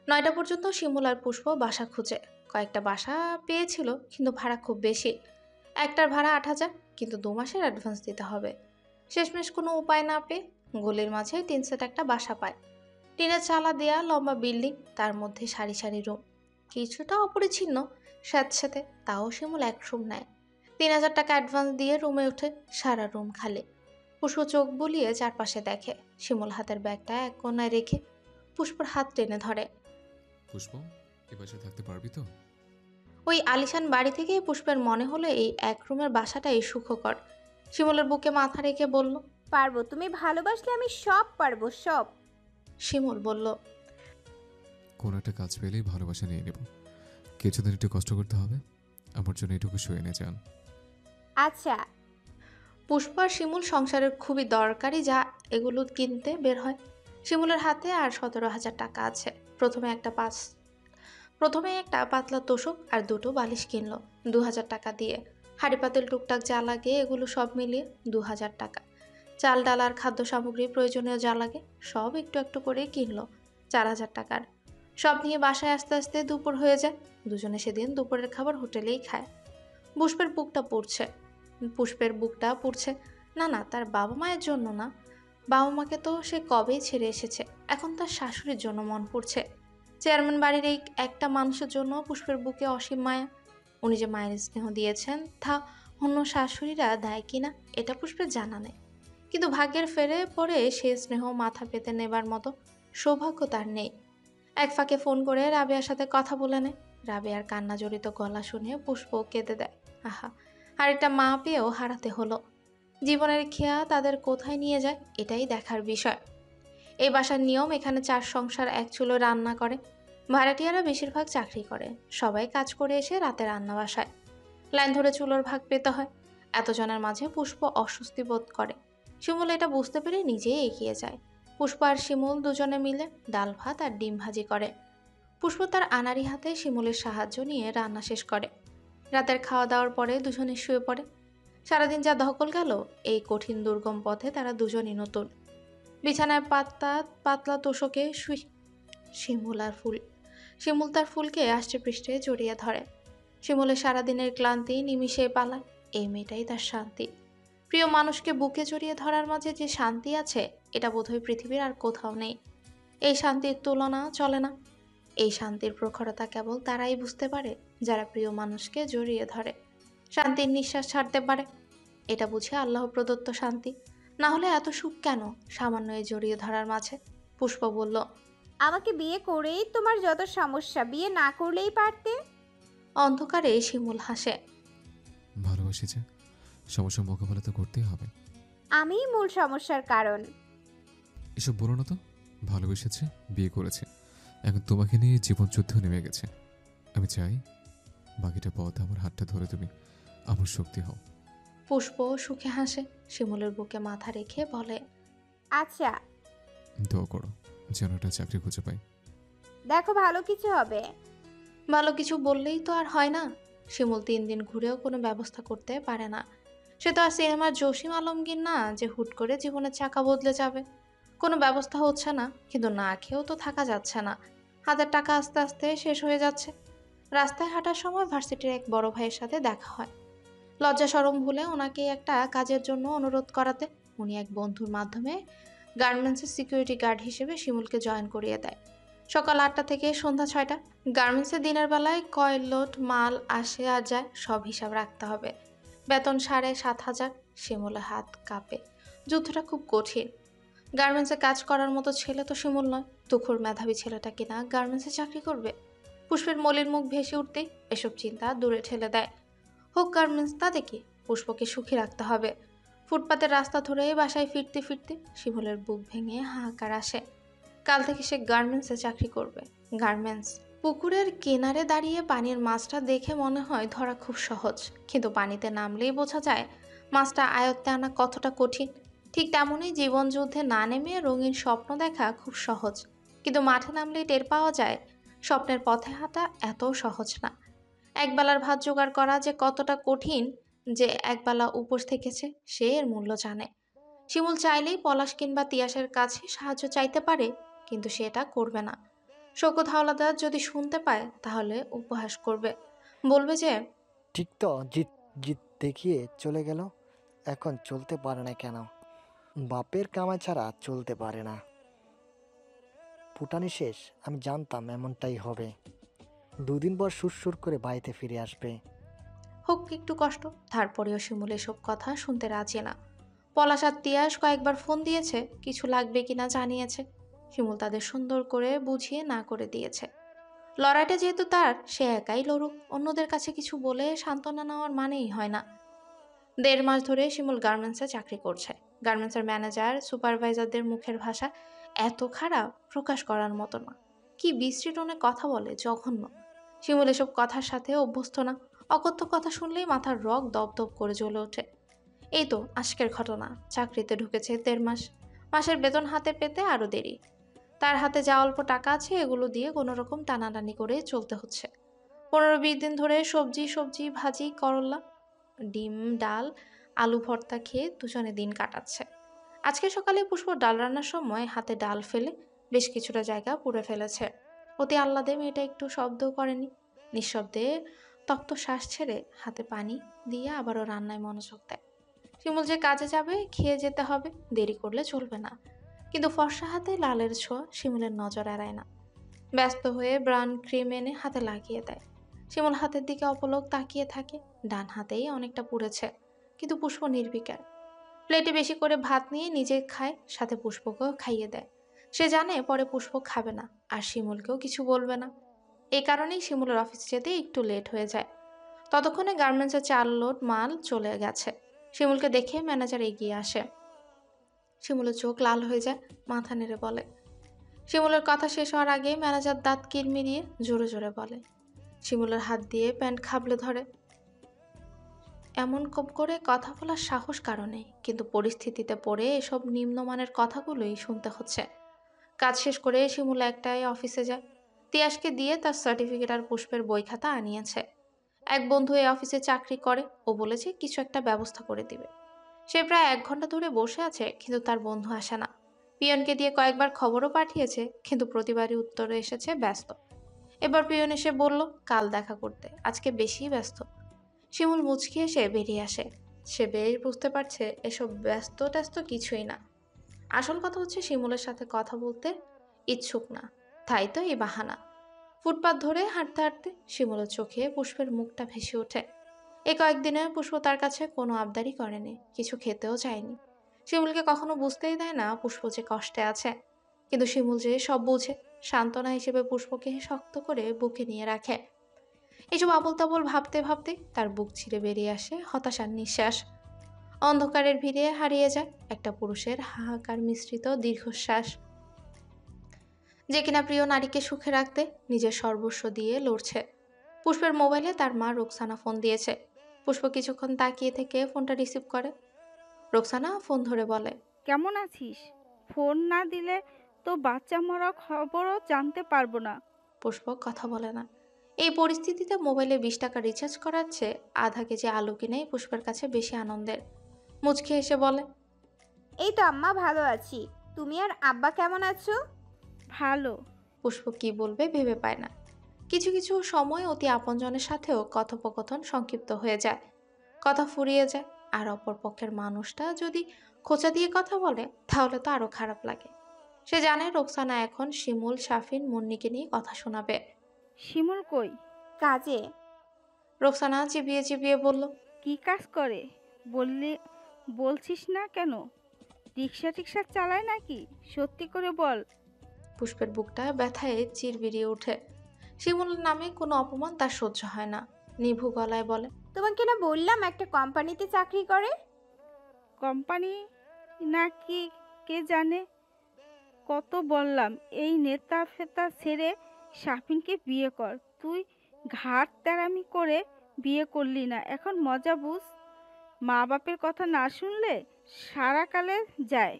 9টা পর্যন্ত শিমুল আর পুষ্প বাসা খুঁজে। কয়েকটা বাসা পেয়েছিল, কিন্তু ভাড়া খুব বেশি। একটার ভাড়া 8,000, কিন্তু 2 মাসের অ্যাডভান্স দিতে হবে। শেষমেশ কোনো উপায় না পেয়ে গলির মাঝে 3 সেট একটা বাসা পায়। টিনের চালা দেয়া লম্বা বিল্ডিং, তার মধ্যে সারি সারি রুম। কিছুটা অপরিচ্ছন্ন স্যাঁতস্যাঁতে, তাও শিমুল এক রুম নেয়। 3,000 টাকা অ্যাডভান্স দিয়ে রুমে ওঠে। সারা রুম খালি। পুষ্প চোখ বুলিয়ে চারপাশে দেখে। শিমুল হাতের ব্যাগটা এক কোণায় রেখে পুষ্পর হাত টেনে ধরে। পুষ্প, এ বাসায় থাকতে পারবি তো? ওই আলিশান বাড়ি থেকে পুষ্পের মনে হলো এই এক রুমের বাসাটাই সুখকর। শিমুলের বুকে মাথা রেখে বলল, পারবো, তুমি ভালোবাসলে আমি সব পারবো, সব। শিমুল বলল, কোনো একটা কাজ পেলেই ভালোবাসা নিয়ে নেব। কিছুদিন একটু কষ্ট করতে হবে, আমার জন্য এটুকু সয়ে নে যান। আচ্ছা। পুষ্প আর শিমুল সংসারের খুবই দরকারি যা এগুলো কিনতে বের হয়। শিমুলের হাতে আর 17,000 টাকা আছে। প্রথমে একটা পাতলা তোষক আর 2টো বালিশ কিনলো 2,000 টাকা দিয়ে। হাঁড়ি পাতিল টুকটাক যা লাগে এগুলো সব মিলিয়ে 2,000 টাকা। চাল ডাল আর খাদ্য সামগ্রী প্রয়োজনীয় যা লাগে সব একটু একটু করে কিনলো 4,000 টাকার। সব নিয়ে বাসায় আস্তে আস্তে দুপুর হয়ে যায়। দুজনে সেদিন দুপুরের খাবার হোটেলেই খায়। পুষ্পের বুকটা পুড়ছে। না, তার বাবা মায়ের জন্য না। বাবা মাকে তো সে কবেই ছেড়ে এসেছে। এখন তার শাশুড়ির জন্য মন পড়ছে। চেয়ারম্যান বাড়ির এই একটা মানুষের জন্য পুষ্পের বুকে অসীম মায়া। উনি যে মায়ের স্নেহ দিয়েছেন তা অন্য শাশুড়িরা দেয় কিনা এটা পুষ্পের জানা নেই। কিন্তু ভাগ্যের ফেরে পড়ে সে স্নেহ মাথা পেতে নেবার মতো সৌভাগ্য তার নেই। এক ফাঁকে ফোন করে রাবেয়ার সাথে কথা বলে নেয়। রাবেয়ার কান্না জড়িত গলা শুনে পুষ্প কেঁদে দেয়। আহা, আর একটা মা পেয়েও হারাতে হলো। জীবনের খেয়া তাদের কোথায় নিয়ে যায় এটাই দেখার বিষয়। এই বাসার নিয়ম, এখানে 4 সংসার 1 চুলো রান্না করে। ভাড়াটিয়ারা বেশিরভাগ চাকরি করে। সবাই কাজ করে এসে রাতে রান্না বাসায় লাইন ধরে চুলোর ভাগ পেতে হয়। এতজনের মাঝে পুষ্প অস্বস্তি বোধ করে। শিমুল এটা বুঝতে পেরে নিজেই এগিয়ে যায়। পুষ্প আর শিমুল দুজনে মিলে ডাল ভাত আর ডিম ভাজি করে। পুষ্প তার আনাড়ি হাতে শিমুলের সাহায্য নিয়ে রান্না শেষ করে। রাতের খাওয়া দাওয়ার পরে দুজনে শুয়ে পড়ে। সারাদিন যা ধকল গেল, এই কঠিন দুর্গম পথে তারা দুজনই নতুন। বিছানায় পাতলা পাতলা তোষকে শিমুল তার ফুলকে আষ্টে পৃষ্ঠে জড়িয়ে ধরে। শিমুলের সারাদিনের ক্লান্তি নিমিষে পালায়। এই মেয়েটাই তার শান্তি। প্রিয় মানুষকে বুকে জড়িয়ে ধরার মাঝে যে শান্তি আছে, এটা বোধহয় পৃথিবীর আর কোথাও নেই। এই শান্তির তুলনা চলে না। এই শান্তির প্রখরতা কেবল তারাই বুঝতে পারে যারা প্রিয় মানুষকে জড়িয়ে ধরে, শান্তির নিঃশ্বাস ছাড়তে পারে। এটা বুঝে আল্লাহ প্রদত্ত শান্তি। না হলে এত সুখ কেন সামান্য এই জড়িয়ে ধরার মাঝে? পুষ্প বলল, আমাকে বিয়ে করেই তোমার যত সমস্যা, বিয়ে না করলেই পারতে। অন্ধকারে শিমুল হাসে। ভালোবাসেছে, সমস্যার মোকাবেলা তো করতেই হবে। আমিই মূল সমস্যার কারণ। এসব বলো না তো। ভালোবেসেছে, বিয়ে করেছে, এখন তোমাকে নিয়ে জীবন যুদ্ধ নেমে গেছে। আমি চাই বাকিটা পথ আমার হাতটা ধরে তুমি আমার শক্তি হও। পুষ্প সুখে হাসে। শিমুলের বুকে মাথা রেখে বলে, আচ্ছা, দোয়া করো যেন একটা চাকরি খুঁজে পাই। দেখো ভালো কিছু হবে। ভালো কিছু বললেই তো আর হয় না। শিমুল 3 দিন ঘুরেও কোনো ব্যবস্থা করতে পারে না। সে তো আর সিনেমার জসিম আলমগীর না যে হুট করে জীবনের চাকা বদলে যাবে। কোনো ব্যবস্থা হচ্ছে না, কিন্তু না খেয়েও তো থাকা যাচ্ছে না। হাতের টাকা আস্তে আস্তে শেষ হয়ে যাচ্ছে। রাস্তায় হাঁটার সময় ভার্সিটির এক বড় ভাইয়ের সাথে দেখা হয়। লজ্জা শরম ভুলে ওনাকে একটা কাজের জন্য অনুরোধ করাতে উনি এক বন্ধুর মাধ্যমে গার্মেন্টসের সিকিউরিটি গার্ড হিসেবে শিমুলকে জয়েন করিয়ে দেয়। সকাল 8টা থেকে সন্ধ্যা 6টা। গার্মেন্টসে দিনের বেলায় কয় লোড মাল আসে আর যায় সব হিসাব রাখতে হবে। বেতন 7,500। শিমুলের হাত কাঁপে। যুদ্ধটা খুব কঠিন। গার্মেন্টসে কাজ করার মতো ছেলে তো শিমুল নয়। তুখোর মেধাবী ছেলেটা কিনা গার্মেন্টসে চাকরি করবে? পুষ্পের মলিন মুখ ভেসে উঠতেই এসব চিন্তা দূরে ঠেলে দেয়। হোক গার্মেন্টস, তাতে কি? পুষ্পকে সুখী রাখতে হবে। ফুটপাতের রাস্তা ধরে বাসায় ফিরতে ফিরতে শিমুলের বুক ভেঙে হাহাকার আসে। কাল থেকে সে গার্মেন্টসে চাকরি করবে। গার্মেন্টস। পুকুরের কিনারে দাঁড়িয়ে পানির মাছটা দেখে মনে হয় ধরা খুব সহজ, কিন্তু পানিতে নামলেই বোঝা যায় মাছটা আয়ত্তে আনা কতটা কঠিন। ঠিক তেমনই জীবন যুদ্ধে না নেমে রঙিন স্বপ্ন দেখা খুব সহজ, কিন্তু মাঠে নামলেই টের পাওয়া যায় স্বপ্নের পথে হাঁটা এত সহজ না। একবেলার ভাত জোগাড় করা যে কতটা কঠিন, যে একবেলা উপোস থেকেছে সে এর মূল্য জানে। শিমুল চাইলেই পলাশ কিংবা তিয়াসের কাছে সাহায্য চাইতে পারে, কিন্তু সে এটা করবে না। শওকত হাওলাদার যদি শুনতে পায় তাহলে উপহাস করবে, বলবে যে ঠিক তো, জিত জিত দেখিয়ে চলে গেল, এখন চলতে পারে না কেন? বাপের কামাই ছাড়া চলতে পারে না। ফুটানি শেষ, আমি জানতাম এমনটাই হবে। 2 দিন পর সুরসুর করে বাড়িতে ফিরে আসবে। হোক একটু কষ্ট, তারপরেও শিমুল এসব কথা শুনতে রাজি না। পলাশ আর তিয়াস কয়েকবার ফোন দিয়েছে, কিছু লাগবে কিনা জানিয়েছে। শিমুল তাদের সুন্দর করে বুঝিয়ে না করে দিয়েছে। লড়াইটা যেহেতু তার, সে একাই লড়ুক। অন্যদের কাছে কিছু বলে সান্ত্বনা নেওয়ার মানেই হয় না। 1.5 মাস ধরে শিমুল গার্মেন্টসে চাকরি করছে। গার্মেন্টসের ম্যানেজার সুপারভাইজারদের মুখের ভাষা এত খারাপ, প্রকাশ করার মতো না। কি বিশ্রী টোনে কথা বলে, জঘন্য। শিমুল এসব কথার সাথে অভ্যস্ত না। অকথ্য কথা শুনলেই মাথার রগ দপদপ করে জ্বলে ওঠে। এই তো আজকের ঘটনা। চাকরিতে ঢুকেছে 1.5 মাস। মাসের বেতন হাতে পেতে আরও দেরি। তার হাতে যা অল্প টাকা আছে এগুলো দিয়ে কোনো রকম টানাটানি করে চলতে হচ্ছে। 15-20 দিন ধরে সবজি সবজি ভাজি, করলা, ডিম, ডাল, আলু ভর্তা খেয়ে দুজনে দিন কাটাচ্ছে। আজকে সকালে পুষ্প ডাল রান্নার সময় হাতে ডাল ফেলে বেশ কিছুটা জায়গা পুড়ে ফেলেছে। অতি আহ্লাদে মেয়েটা একটু শব্দও করেনি। নিঃশব্দে তপ্ত শ্বাস ছেড়ে হাতে পানি দিয়ে আবারও রান্নায় মনোযোগ দেয়। শিমুল যে কাজে যাবে, খেয়ে যেতে হবে, দেরি করলে চলবে না। কিন্তু ফর্সা হাতে লালের ছোঁয়া শিমুলের নজর এড়ায় না। ব্যস্ত হয়ে ব্রাউন ক্রিম এনে হাতে লাগিয়ে দেয়। শিমুল হাতের দিকে অপলক তাকিয়ে থাকে। ডান হাতেই অনেকটা পুড়েছে, কিন্তু পুষ্প নির্বিকার। প্লেটে বেশি করে ভাত নিয়ে নিজে খায়, সাথে পুষ্পকেও খাইয়ে দেয়। সে জানে পরে পুষ্প খাবে না আর শিমুলকেও কিছু বলবে না। এই কারণেই শিমুলের অফিসে যেতে একটু লেট হয়ে যায়। ততক্ষণে গার্মেন্টসের 4 লোড মাল চলে গেছে। শিমুলকে দেখে ম্যানেজার এগিয়ে আসে। শিমুলের চোখ লাল হয়ে যায়, মাথা নেড়ে বলে। শিমুলের কথা শেষ হওয়ার আগে ম্যানেজার দাঁত কিরমিরিয়ে জোরে জোরে বলে। শিমুলের হাত দিয়ে প্যান্ট খাবলে ধরে। এমন করে কথা বলার সাহস কারণে, কিন্তু পরিস্থিতিতে পড়ে এসব নিম্নমানের কথাগুলোই শুনতে হচ্ছে। কাজ শেষ করে শিমুল একটাই অফিসে যায়। তিয়াসকে দিয়ে তার সার্টিফিকেট আর পুষ্পের বই খাতা আনিয়েছে। এক বন্ধু এই অফিসে চাকরি করে, ও বলেছে কিছু একটা ব্যবস্থা করে দিবে। সে প্রায় 1 ঘন্টা ধরে বসে আছে, কিন্তু তার বন্ধু আসে না। পিয়নকে দিয়ে কয়েকবার খবরও পাঠিয়েছে, কিন্তু প্রতিবারই উত্তরে এসেছে ব্যস্ত। এবার পিয়ন এসে বলল কাল দেখা করতে, আজকে বেশি ব্যস্ত। শিমুল মুচকি এসে বেরিয়ে আসে। সে বেশ বুঝতে পারছে এসব ব্যস্ত ট্যাস্ত কিছুই না। আসল কথা হচ্ছে শিমুলের সাথে কথা বলতে ইচ্ছুক না, তাই তো এই বাহানা। ফুটপাত ধরে হাঁটতে হাঁটতে শিমুলের চোখে পুষ্পের মুখটা ভেসে ওঠে। এই কয়েকদিনে পুষ্প তার কাছে কোনো আবদারই করেনি, কিছু খেতেও চায়নি। শিমুলকে কখনো বুঝতেই দেয় না পুষ্প যে কষ্টে আছে, কিন্তু শিমুল যে সব বুঝে, সান্ত্বনা হিসেবে পুষ্পকে শক্ত করে বুকে নিয়ে রাখে। এইসব আবোল তাবোল ভাবতে ভাবতে তার বুক ছিঁড়ে বেরিয়ে আসে হতাশার নিঃশ্বাস। অন্ধকারের ভিড়ে হারিয়ে যায় একটা পুরুষের হাহাকার মিশ্রিত দীর্ঘশ্বাস, যে কিনা প্রিয় নারীকে সুখে রাখতে নিজের সর্বস্ব দিয়ে লড়ছে। পুষ্পের মোবাইলে তার মা রোকসানা ফোন দিয়েছে। পুষ্প কিছুক্ষণ তাকিয়ে থেকে ফোনটা রিসিভ করে। রোকসানা ফোন ধরে বলে, কেমন আছিস? ফোন না দিলে তো বাচ্চা মরা খবরও জানতে পারবো না। পুষ্প কথা বলে না। এই পরিস্থিতিতে মোবাইলে 20 টাকা রিচার্জ করাচ্ছে আধা কেজি আলু কিনেই পুষ্পের কাছে বেশি আনন্দের। মুচকি এসে বলে, এই তো আম্মা ভালো আছি, তুমি আর আব্বা কেমন আছো? ভালো। পুষ্প কি বলবে ভেবে পায় না। কিছু কিছু সময় অতি আপনজনের সাথেও কথোপকথন সংক্ষিপ্ত হয়ে যায়, কথা ফুরিয়ে যায়। আর অপর পক্ষের মানুষটা যদি খোঁচা দিয়ে কথা বলে তাহলে তো আরো খারাপ লাগে। সে জানে রোকসানা এখন শিমুল, শাফিন, মুন্নিকে নিয়ে কথা শোনাবে। শিমুল কই? কাজে। রোকসানা চিবিয়ে চিবিয়ে বলল, কি কাজ করে বলছিস না কেন? রিক্সা টিক্সা চালায় নাকি? সত্যি করে বল। পুষ্পের বুকটা ব্যথায় চিরবিরিয়ে ওঠে। শিমুলের নামে কোনো অপমান তার সহ্য হয় না। নিভু গলায় বলে, তোমাকে না বললাম একটা কোম্পানিতে চাকরি করে? কোম্পানি নাকি কে জানে। কত বললাম এই নেতা ফেতা ছেড়ে শাফিনকে বিয়ে কর, তুই ঘাট তেরামি করে বিয়ে করলি না। এখন মজা বুঝ। মা বাপের কথা না শুনলে সারাকালে যায়।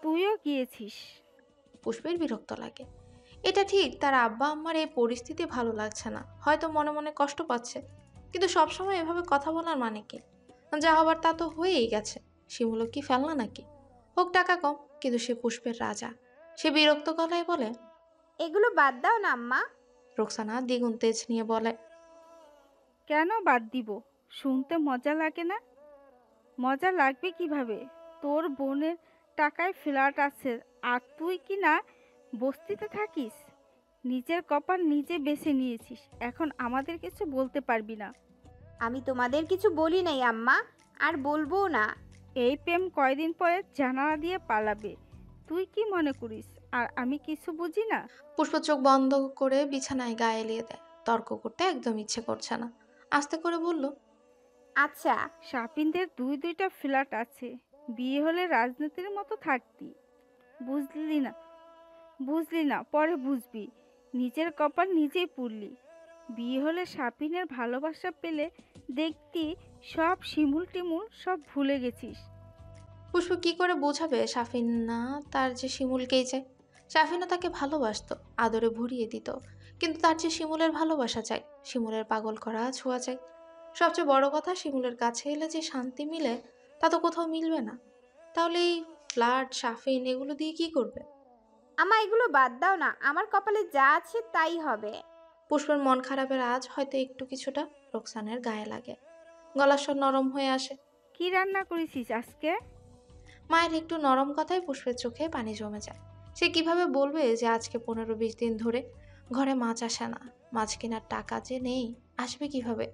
তুইও গিয়েছিস। পুষ্পের বিরক্ত লাগে। এটা ঠিক, তার আব্বা আম্মার এই পরিস্থিতি ভালো লাগছে না, হয়তো মনে মনে কষ্ট পাচ্ছে, কিন্তু সবসময় এভাবে কথা বলার মানে কি? যা হবার তা তো হয়েই গেছে। শিমুলও কি ফেলনা নাকি? হোক টাকা কম, কিন্তু সে পুষ্পের রাজা। সে বিরক্ত গলায় বলে, এগুলো বাদ দাও না আম্মা। রোকসানা দ্বিগুণ তেজ নিয়ে বলে, কেন বাদ দিব? শুনতে মজা লাগে না? মজা লাগবে কিভাবে? তোর বোনের টাকায় ফ্ল্যাট আছে আর তুই কি না বস্তিতে থাকিস। নিজের কপাল নিজে বেছে নিয়েছিস, এখন আমাদের কিছু বলতে পারবি না। আমি তোমাদের কিছু বলি নাই আম্মা, আর বলবো না। এই প্রেম কয়দিন পরে জানালা দিয়ে পালাবে। তুই কি মনে করিস আর আমি কিছু বুঝি না? পুষ্প চোখ বন্ধ করে বিছানায় গায়ে এলিয়ে দেয়। তর্ক করতে একদম ইচ্ছে করছে না। আস্তে করে বলল, আচ্ছা। শাপিনদের দুইটা ফ্ল্যাট আছে। বিয়ে হলে রাজনীতির মতো থাকতি। বুঝলি না পরে বুঝবি। নিজের কপাল নিজেই পুড়লি। বিয়ে হলে শাপিনের ভালোবাসা পেলে দেখতি সব শিমুল টিমুল সব ভুলে গেছিস। পুষ্প কি করে বোঝাবে শাফিন না তার যে শিমুলকেই চায়? শাফিনও তাকে ভালোবাসতো, আদরে ভরিয়ে দিত, কিন্তু তার যে শিমুলের ভালোবাসা চাই, শিমুলের পাগল করা ছোঁয়া চাই। সবচেয়ে বড় কথা, শিমুলের কাছে এলে যে শান্তি মিলে তা তো কোথাও মিলবে না। তাহলে এই ফ্ল্যাট, শাফিন এগুলো দিয়ে কি করবে? আম্মা এগুলো বাদ দাও না, আমার কপালে যা আছে তাই হবে। পুষ্পের মন খারাপের আজ হয়তো একটু কিছুটা রোকসানের গায়ে লাগে। গলার স্বর নরম হয়ে আসে। কি রান্না করেছিস আজকে? মায়ের একটু নরম কথায় পুষ্পের চোখে পানি জমে যায়। সে কিভাবে বলবে যে আজকে 15-20 দিন ধরে ঘরে মাছ আসে না? মাছ কেনার টাকা যে নেই, আসবে কিভাবে?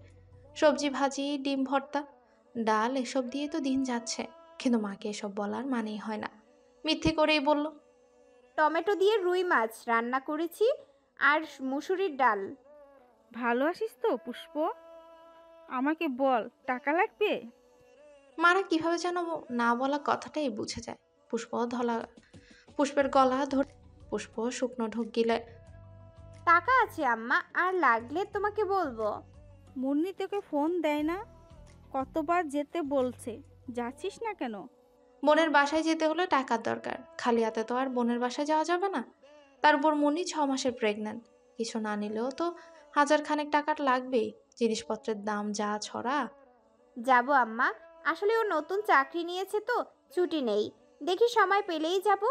সবজি ভাজি, ডিম ভর্তা, ডাল এসব দিয়ে তো দিন যাচ্ছে, কিন্তু মাকে এসব বলার মানেই হয় না। মিথ্যে করেই বলল, টমেটো দিয়ে রুই মাছ রান্না করেছি আর মুসুরির ডাল। ভালো আছিস তো পুষ্প? আমাকে বল, টাকা লাগবে? মারা কিভাবে যেন না বলা কথাটাই বুঝে যায়। পুষ্পের গলা ধরে পুষ্প শুকনো ঢোক গিলে, টাকা আছে আম্মা, আর লাগলে তোমাকে বলবো। মুন্নি তোকে ফোন দেয় না? কতবার যেতে বলছে, যাচ্ছিস না কেন? বোনের বাসায় যেতে হলে টাকার দরকার, খালি হাতে তো আর বোনের বাসায় যাওয়া যাবে না। তার উপর মুন্নি 6 মাসের প্রেগন্যান্ট, কিছু না নিলেও তো 1000 খানেক টাকা লাগবেই। জিনিসপত্রের দাম যা ছড়া। যাব আম্মা, আসলে ও নতুন চাকরি নিয়েছে তো ছুটি নেই, দেখি সময় পেলেই যাব।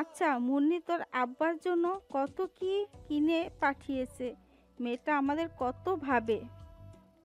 আচ্ছা মুন্নি, তোর আব্বার জন্য কত কি কিনে পাঠিয়েছে, মেয়েটা আমাদের কত ভাবে।